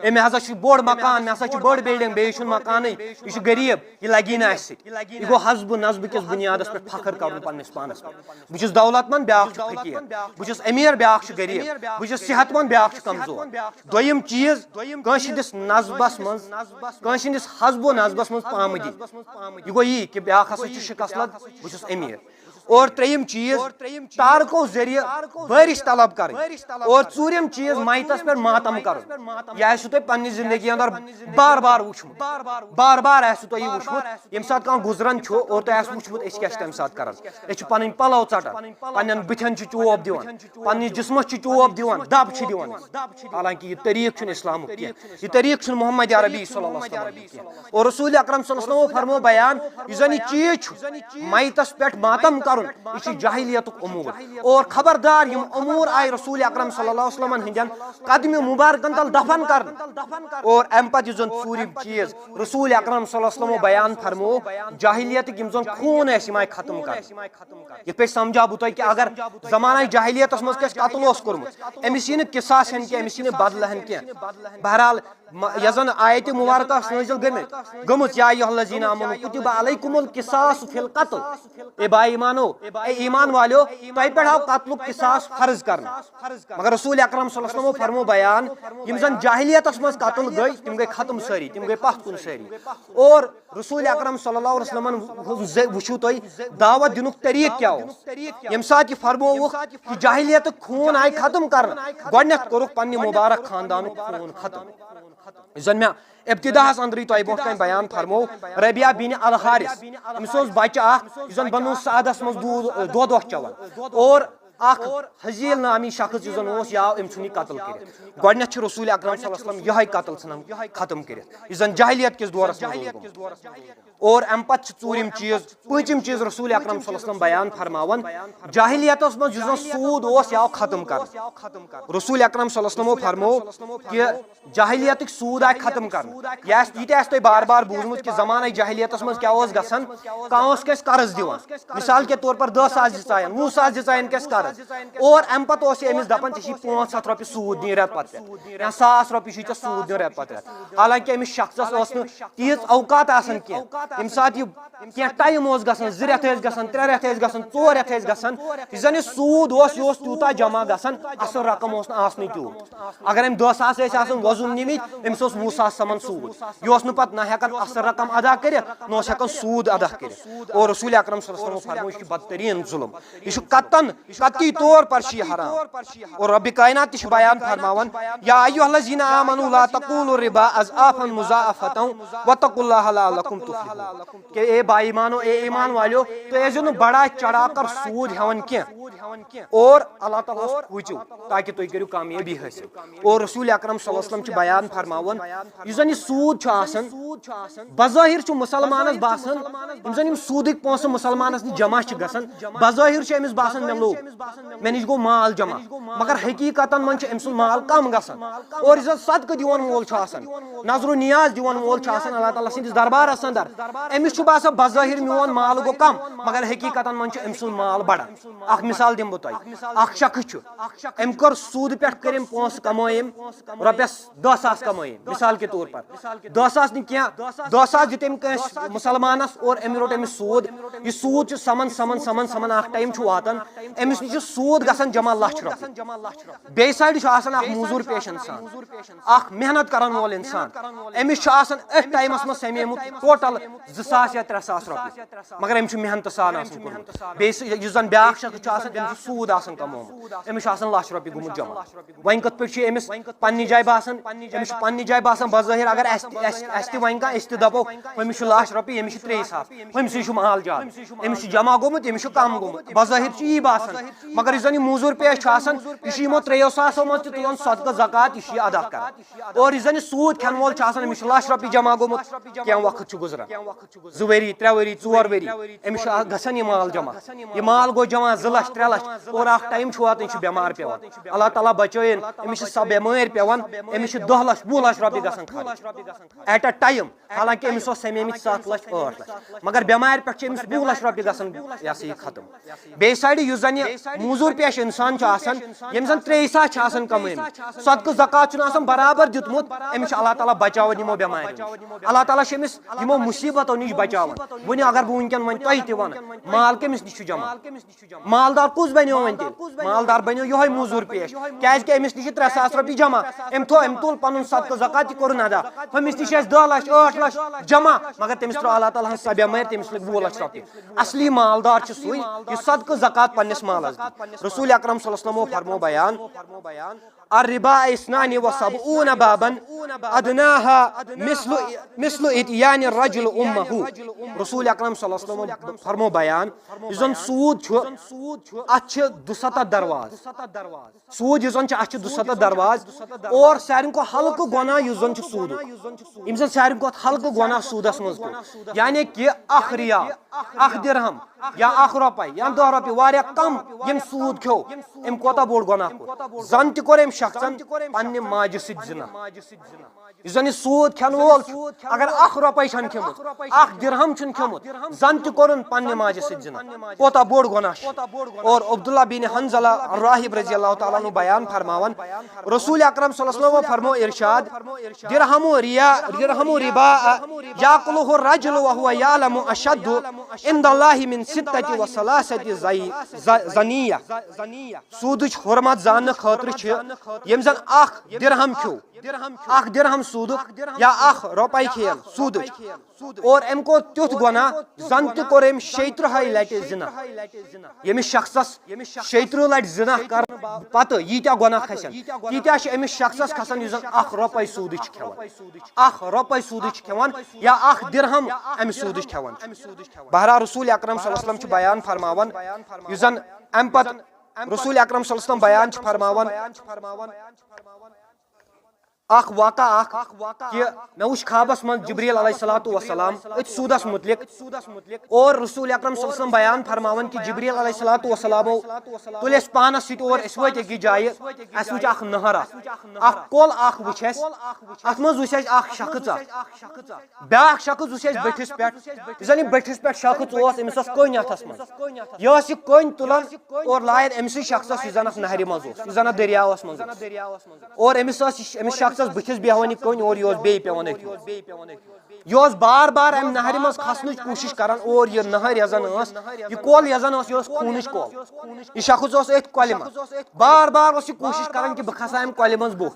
ہے مےٚ ہسا چھُ بوٚڑ مکان مےٚ ہسا چھِ بٔڑ بِلڈنٛگ بیٚیِس چھُنہٕ مکانٕے یہِ چھُ غریٖب یہِ لگی نہٕ اسہِ سۭتۍ یہِ گوٚو حسب و نسبہٕ کِس بُنیادس پٮ۪ٹھ فخر کرُن پننِس پانس پٮ۪ٹھ بہٕ چھُس دولت منٛد بیاکھ چھُ فقیٖر بہٕ چھُس أمیٖر بیاکھ چھُ غریٖب بہٕ چھُس صحت منٛد بیاکھ چھُ کمزور دوٚیِم چیٖز کٲنٛسہِ ہٕنٛدِس نظبس منٛز کٲنٛسہِ ہٕنٛدِس حسب و نسبس منٛز پامدی یہِ گوٚو یی کہِ بیاکھ ہسا چھُ شِکس لد بہٕ چھُس أمیٖر اور ترٛیٚیِم چیٖز تارکو ذٔریعہٕ بٲرِش طلب کرٕنۍ اور ژوٗرِم چیٖز مایتس پٮ۪ٹھ ماتم کرُن یہِ آسوٕ تۄہہِ پننہِ زندگی انٛدر بار بار وٕچھمُت بار بار آسوٕ تۄہہِ یہِ وٕچھمُت ییٚمہِ ساتہٕ کانٛہہ گُزران چھُ اور تۄہہِ آسوٕ وٕچھمُت أسۍ کیاہ چھِ تمہِ ساتہٕ کران أسۍ چھِ پنٕنۍ پلو ژٹان پننٮ۪ن بٕتھٮ۪ن چھِ چوب دِوان پننِس جسمس چھِ چوب دِوان دب چھِ دِوان حالانکہِ یہِ طریٖقہٕ چھُنہٕ اسلامُک کینٛہہ یہِ طریٖقہٕ چھُنہٕ محمد عربی صلی اللہ علیہ وسلم کینٛہہ اور رسول اکرم صلی اللہ علیہ وسلمو فرموو بیان یُس زن یہِ چیٖز چھُ میتس پٮ۪ٹھ ماتم کرُن یہِ چھُ جاہلیتُک اموٗر اور خبردار یِم اموٗر آیہِ رسول اکرم صلی اللہ علیہ وسلمن ہٕنٛدٮ۪ن قدمہِ مُبارکن تل دفن کرنہٕ اور امہِ پتہٕ یُس زن ژوٗرِم چیٖز رسول اکرم صلی اللہ علیہ وسلمو بیان فرموو جاہلیتٕکۍ یِم زن خوٗن ٲسۍ یِم آیہِ ختم کرنہٕ یِتھ پٲٹھۍ سمجھاو بہٕ تۄہہِ کہِ اگر زمانہ جاہلیتس منٛز کٲنٛسہِ قتل اوس کوٚرمُت أمِس یی نہٕ قصاص ہٮ۪نہٕ کینٛہہ أمِس یی نہٕ بدلہٕ ہٮ۪نہٕ کینٛہہ بہرحال یۄس زن آیتہِ مُبارکہ نٲزِل گٔمٕژ یا ایُہا الذیٖنَ آمَنوٗ کُتِبَ علیکُمُ القِصاصُ فی القتل اے بھاے ایمانو اے ایمان والیو تۄہہِ پٮ۪ٹھ آو قتلُک قِصاص فرض کرنہٕ مگر رسول اکرم صلی اللہ علیہ وسلمو فرموو بیان یِم زن جاہلیتس منٛز قتل گٔے تِم گٔے ختم سٲری تِم گٔے پتھ کُن سٲری اور رسول اکرم صلی اللہ علیہ وسلمن وٕچھِو تُہۍ دعوت دِنُک طریٖقہٕ کیاہ اوس ییٚمہِ ساتہٕ یہِ فرمووُکھ کہِ جاہلیتُک خوٗن آیہِ ختم کرنہٕ گۄڈٕنیتھ کوٚرُکھ پننہِ مُبارک خاندانُک خوٗن ختم یُس زن مےٚ ابتداہس انٛدرٕے تۄہہِ برونٛٹھ کنہِ بیان فرموو ربیہ بِنِ الحارث أمِس اوس بچہِ اکھ یُس زن بنو سعدس منٛز دۄد اوس چٮ۪وان اور اخ حزیل نامی شخص یُس زن اوس یہِ آو أمۍ ژھُن یہِ قتل کٔرِتھ گۄڈنیتھ چھُ رسول اکرم صلی اللہ علیہ وسلم یِہے قتل ژھٕنان ختم کٔرِتھ یُس زن جاہلیت کِس دورس منٛز اور امہِ پتہٕ چھِ ژوٗرِم چیٖز پوٗنٛژِم چیٖز رسول اکرم صلی اللہ علیہ وسلم بیان فرماوان جاہلیتس منٛز یُس زن سوٗد اوس یہِ آو ختم کرنہٕ رسول اکرم صلی اللہ علیہ وسلمو فرموو کہِ جاہلیتٕکۍ سوٗد آیہِ ختم کرنہٕ یہِ تہِ آسہِ تۄہہِ بار بار بوٗزمُت کہِ زمانٕے جاہلیتس منٛز کیٛاہ اوس گژھان کانٛہہ اوس کٲنٛسہِ قرض دِوان مثال کے طور پر 10,000 دِژایَن 20,000 دِژایَن کٲنٛسہِ قرض اور امہِ پتہٕ اوس یہِ أمِس دپان ژےٚ چھِ 500 رۄپیہِ سوٗد دِنۍ رٮ۪تہٕ پتہٕ رٮ۪تہٕ یا 1,000 رۄپیہِ چھُے ژےٚ سوٗد دیُن رٮ۪تہٕ پتہٕ رٮ۪تہٕ حالانکہِ أمِس شخصس ٲس نہٕ تیٖژ اوقات آسان کینٛہہ ییٚمہِ ساتہٕ یہِ کینٛہہ ٹایم اوس گژھان 2 رٮ۪تھ ٲسۍ گژھان 3 رٮ۪تھ ٲسۍ گژھان 4 رٮ۪تھ ٲسۍ گژھان یُس زن یہِ سوٗد اوس یہِ اوس تیوٗتاہ جمع گژھان اصل رقم اوس نہٕ آسنٕے تیوٗت اگر أمۍ 10 ساس ٲسۍ آسان وۄزُم نِمٕتۍ أمِس اوس 20 ساس سمان سوٗد یہِ اوس نہٕ پتہٕ نہ ہٮ۪کان اصل رقم ادا کٔرِتھ نہ اوس ہٮ۪کان سوٗد ادا کٔرِتھ اور رسول اکرم صلی اللہ علیہ وسلم فرموو یہِ چھُ بدتریٖن ظُلم یہِ چھُ قطعی طور پر چھُ یہِ حرام اور ربِ کائنات تہِ چھُ بیان فرماوان یا ایُّہا الذین آمنوا لا تقولوا الربا اضعافا مضاعفة واتقوا اللہ لعلکم تفلحون کہ اے با ایمانو اے ایمان والیو تُہۍ ٲسۍزیو نہٕ بڑا چڑھا کر سوٗد ہٮ۪وان کینٛہہ اور اللہ تعالیٰ ہس کھوٗژِو تاکہِ تُہۍ کٔرِو کامیٲبی حٲصِل اور رسول اکرم صلی اللہ علیہ وسلم چھُ بیان فرماوان یُس زن یہِ سوٗد چھُ آسان بظٲہر چھُ مُسلمانس باسان یِم زن یِم سوٗدٕکۍ پونٛسہٕ مُسلمانس نِش جمع چھِ گژھان بظٲہر چھُ أمِس باسان مےٚ لوٚگ مےٚ نِش گوٚو مال جمع مگر حقیٖقتن منٛز چھُ أمۍ سُنٛد مال کم گژھان اور یُس زن صدقہٕ دِوان وول چھُ آسان نظرو نیاز دِوان وول چھُ آسان اللہ تعالیٰ سٕنٛدِس دربارس انٛدر أمِس چھُ باسان بظٲہر میون مال گوٚو کم مگر حقیٖقتن منٛز چھُ أمۍ سُنٛد مال بڑان اکھ مثال دِمہٕ بہٕ تۄہہِ اکھ شخص چھُ أمۍ کوٚر سوٗدٕ پٮ۪ٹھ کٔرۍ أمۍ پونٛسہٕ کمٲے أمۍ رۄپیس 10 ساس کمٲے أمۍ مثال کے طور پر 10 ساس نہٕ کینٛہہ 10 ساس دِتۍ أمۍ کٲنٛسہِ مُسلمانس اور أمۍ روٚٹ أمِس سوٗد یہِ سوٗد چھُ سمان اکھ ٹایم چھُ واتان أمِس نِش چھُ سوٗد گژھان جمع 1,00,000 رۄپیہِ بیٚیہِ سایڈٕ چھُ آسان اکھ موٚزوٗر پیش انسان اکھ محنت کرن وول انسان أمِس چھُ آسان أتھۍ ٹایمس منٛز سمیومُت ٹوٹل 2 ساس یا 3 ساس رۄپیہِ مگر أمۍ چھُ محنتہٕ سان آسان کوٚرمُت بیٚیہِ یُس زن بیاکھ شخص چھُ آسان أمِس چھُ سوٗد آسان کمومُت أمِس چھُ آسان 1,00,000 رۄپیہِ گوٚمُت جمع وۄنۍ کِتھ پٲٹھۍ چھُ أمِس پننہِ جایہِ باسان أمِس چھُ پننہِ جایہِ باسان بظٲہر اگر اسہِ تہِ وۄنۍ کانٛہہ أسۍ تہِ دپو أمِس چھُ 1,00,000 رۄپیہِ أمِس چھِ 3 ساس أمسٕے چھُ مال زیادٕ أمِس چھُ جمع گوٚمُت أمِس چھُ کم گوٚمُت بظٲہر چھُ یی باسان مگر یُس زن یہِ موٚزوٗر پیش چھُ آسان یہِ چھُ یِمو 3 ساسو منٛز تہِ تُلان صدقہٕ زکات یہِ چھُ یہِ ادا کران اور یُس زن یہِ سوٗد کھٮ۪ن وول چھُ آسان أمِس چھُ 1,00,000 رۄپیہِ جمع گوٚمُت کینٛہہ وقت چھُ گُزران 2 ؤری 3 ؤری 4 ؤری أمِس چھُ گژھان یہِ مال جمع یہِ مال گوٚو جمع 2 لچھ 3 لچھ اور اکھ ٹایم چھُ واتان یہِ چھُ بٮ۪مار پیوان اللہ تعالیٰ بچٲیِن أمِس چھِ سۄ بٮ۪مٲرۍ پیوان أمِس چھِ 10 لچھ 20 لچھ رۄپیہِ گژھان خرٕچ ایٹ اے ٹایم حالانکہِ أمِس اوس سمیمٕتۍ 7 لچھ 8 لچھ مگر بٮ۪مارِ پٮ۪ٹھ چھِ أمِس 20 لچھ رۄپیہِ گژھان یہِ ہسا یہِ ختم بیٚیہِ سایڈٕ یُس زن یہِ موٚزوٗر پیش انسان چھُ آسان ییٚمہِ زن 3 ساس چھِ آسان کمٲمٕتۍ صدقہٕ زکات چھُنہٕ آسان برابر دیُتمُت أمِس چھُ اللہ تعالیٰ بچاوان یِمو بٮ۪ماریو نِش اللہ تعالیٰ چھُ أمِس یِمو مُصیبتو نِش بچاوان وۄنۍ اگر بہٕ وٕنکٮ۪ن وۄنۍ تۄہہِ تہِ ونہٕ مال کٔمِس نِش چھُ جمع مالدار کُس بنیو وۄنۍ تیٚلہِ مالدار بنیو یِہوے موٚزوٗر پیش کیازِ کہِ أمِس نِش چھِ 3 ساس رۄپیہِ جمع أمۍ تُل پنُن صدقہٕ زکات تہِ کوٚرُن ادا ہُمِس نِش ٲسۍ 10 لچھ 8 لچھ جمع مگر تٔمِس ترٛٲو اللہ تعالیٰ ہن سۄ بٮ۪مٲرۍ تٔمِس لٔگۍ 20 لچھ رۄپیہِ اصلی مالدار چھُ سُے یُس صدقہٕ زکات پننِس مالس دی رسول اکرم صلی اللہ علیہ وسلمو فرموو بیان الربا 72 بابا ادناها مثل اتيان الرجل امه رسول اکرم صلی اللہ علیہ وسلم فرموو بیان یُس زن سوٗد چھُ اتھ چھِ 270 درواز سوٗد یُس زن چھُ اتھ چھِ 270 درواز اور ساروی کھۄتہٕ ہلکہٕ گۄناہ یُس زن چھُ سوٗدُک یِم زن ساروی کھۄتہٕ ہلکہٕ گۄناہ سوٗدس منٛز کوٚر یعنی کہِ اکھ ریال اکھ درہم یا 1 رۄپے یا 10 رۄپیہِ واریاہ کم ییٚمۍ سوٗد کھیوٚو أمۍ کوتاہ بوٚڑ گۄناہ کوٚر زن تہِ کوٚر أمۍ شخصن پننہِ ماجہِ سۭتۍ زِنا یُس زن یہِ سوٗد کھٮ۪ن وول چھُ اگر 1 رۄپے چھَنہٕ کھیوٚمُت 1 درہم چھُنہٕ کھیوٚمُت زن تہِ کوٚرُن پننہِ ماجہِ سۭتۍ زِنا کوتاہ بوٚڑ گۄناہ چھُ اور عبداللہ بن حنظلہ الراہب رضی اللہ تعالیٰ عنہ بیان فرماوان رسول اکرم صلی اللہ علیہ وسلم فرموو ارشاد درہم ربا یاکلہ الرجل وهو يعلم اشد عند الله من 36 زنیہ سوٗدٕچ حرمت زاننہٕ خٲطرٕ چھِ ییٚمۍ زن 1 درہم کھیوٚو 1 درہم سوٗدُک یا 1 رۄپے کھیل سوٗدٕچ اور أمۍ کوٚر تیُتھ گۄناہ زن تہِ کوٚر أمۍ 36 لٹہِ زِنا ییٚمِس شخصس 36 لٹہِ زِنا کرنہٕ پتہٕ ییٖتیاہ گۄناہ کھسن تیٖتیاہ چھِ أمِس شخصس کھسان یُس زن 1 رۄپے سوٗدٕچ چھُ کھٮ۪وان 1 رۄپے سوٗدٕچ چھُ کھٮ۪وان یا 1 درہم امہِ سوٗدٕچ کھٮ۪وان بہرحال رسول اکرم صلی اللہ علیہ وسلم چھُ بیان فرماوان یُس زن امہِ پتہٕ رسول اکرم صلی اللہ علیہ وسلم بیان فرماون اخ واقعہ کہ میں وچ خوابس من جبریل علیہ الصلوۃ والسلام ات سودس متعلق اور رسول اکرم صلی اللہ علیہ وسلم بیان فرماون کہ جبریل علیہ الصلوۃ والسلام تل اس پانس سٹ اور اس وت کی جائے اس وچ اخ نہر اخ کول اخ وچ اس ات مز وچ اخ شخص بیاکھ شخص وچ اس بٹھس پٹ زنی بٹھس پٹ شخص اوس امس کوین اتھس من یہ کوین تلان اور لائن امس شخص زن اخ نہر مز اوس زن دریاوس مز اور امس شخص بتھس بیہوان کن اور یہ بی پیوان یہ بار بار ام نہر مز کھسن کوشش کران اور یہ نہر یزن یہ کول یزن یہ خونچ کول یہ شخص ات کولہ مز بار بار یہ کوشش کران کہ بہ کھسا ام کولہ مز بہ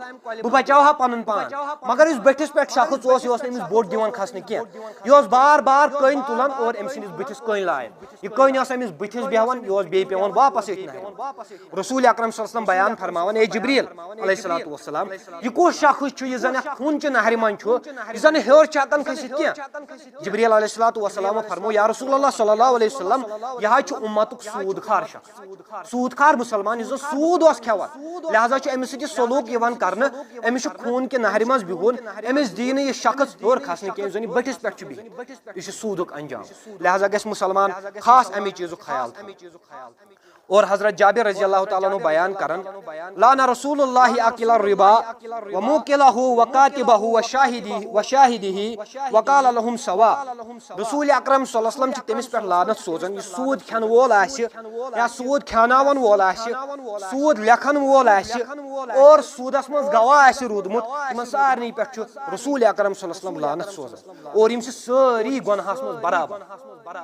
بچاوہا پنن پان مگر اس بٹھس پہ شخص یہ امس بوٹ دِوان کھسن کی یہ بار بار کن تلان اور ام سندس بتھس کن لائن یہ کن امس بتھس بیہوان یہ بی پیوان واپس ات نہر رسول اکرم صلی اللہ علیہ وسلم بیان فرماون اے جبریل علیہ الصلوۃ والسلام یہ کس شخص یہ زن خون چہ نہر من یہ زن ہیور چاکن کھسٹ کی جبریل علیہ الصلوۃ والسلام فرمو یا رسول اللہ صلی اللہ علیہ وسلم یہ امتک سود خار شخص سود خار مسلمان یہ سود کھیوان لہذا امس سۭتۍ سلوک یوان کرنے امس خون کہ نہر مز بہن امس دی یہ شخص ہیور کھسن کی زن بٹھس پہ بہت یہ سودک انجام لہذا گژھِ مسلمان خاص امی چیزک خیال اور حضرت جابر رضی اللہ تعالیٰ عنہ بیان کرن لعن رسول اللہ اکل الربا وموکلہ وکاتبہ وشاہدہ وقال لهم سوا رسول اکرم صلی اللہ علیہ وسلم تمس پہ لعنت سوزن یہ سود کھین وول یا سود کھاناون وول سود لکھن وول اور سودس من گواہ رودمت ان سارنی پہ رسول اکرم صلی اللہ علیہ وسلم لعنت سوزن اور یم ساری گناہس من برابر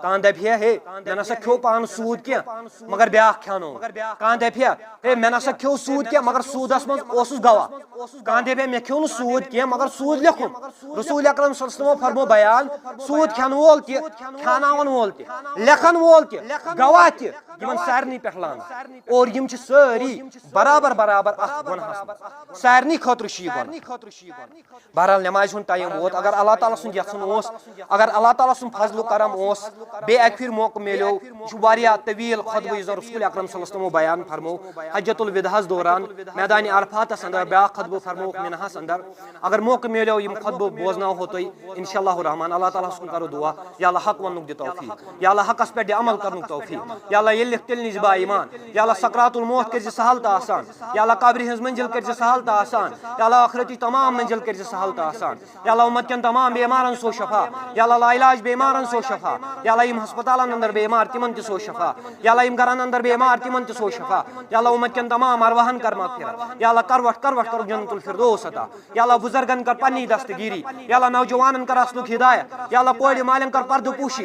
کان دپیا ہے میں نسا کھو پان سود کی مگر بیاکھ کھانو کان دپیا ہے میں نسا کھو سود کی مگر سودس من اوسس گواہ کان دپیا میں کھو سود کی مگر سود لکھن رسول اکرم صلی اللہ علیہ وسلم فرمو بیان سود کھان وول تہ کھاناون وول تہ لکھن وول تہ گواہ تہ یمن سارنی پہ لان اور یم ساری برابر برابر اتھ گناہس سارنی خاطر یہ گناہ بہرحال نماز ہند ٹائم ووت اگر اللہ تعالیٰ سن یژھن اوس اگر اللہ تعالیٰ سن فضل و کرم اوس بے اکہ پھر موقع ملیو یہ طویل خطبہ یس رسول اکرم صلی اللہ علیہ وسلم بیان فرمو حجۃ الوداعس دوران میدان عرفاتس اندر بیاکھ خطبہ فرمو منہس اندر اگر موقع ملیو یم خطبہ بوزناو ہو تھی انشاءاللہ الرحمن اللہ تعالیٰ سن کرو دعا یا اللہ حق ونک دی توفیق یا اللہ حقس پہ عمل کرنک توفیق یا اللہ یہ لکھ تیل نز با ایمان یا اللہ سکرات الموت کر سہل تو آسان یا اللہ قبر ہز منزل کر سہل تو آسان یا اللہ آخرتی تمام منزل کر سہل تو آسان یا اللہ امت کن تمام بیمارن سو شفا یا اللہ لاعلاج بیمارن سو شفا یا اللہ یم ہسپتالن اندر بیمار تمن تہ سو شفا یا اللہ یم گرن اندر بیمار تمن تہ سو شفا یا اللہ امت کن تمام ارواحن کر مغفرت یا اللہ کروٹ کر جنت الفردوس عطا یا اللہ بزرگن کر پنی دستگیری یا اللہ نوجوانن کر اصلک ہدایت یا اللہ کورِ مالن کر پردہ پوشی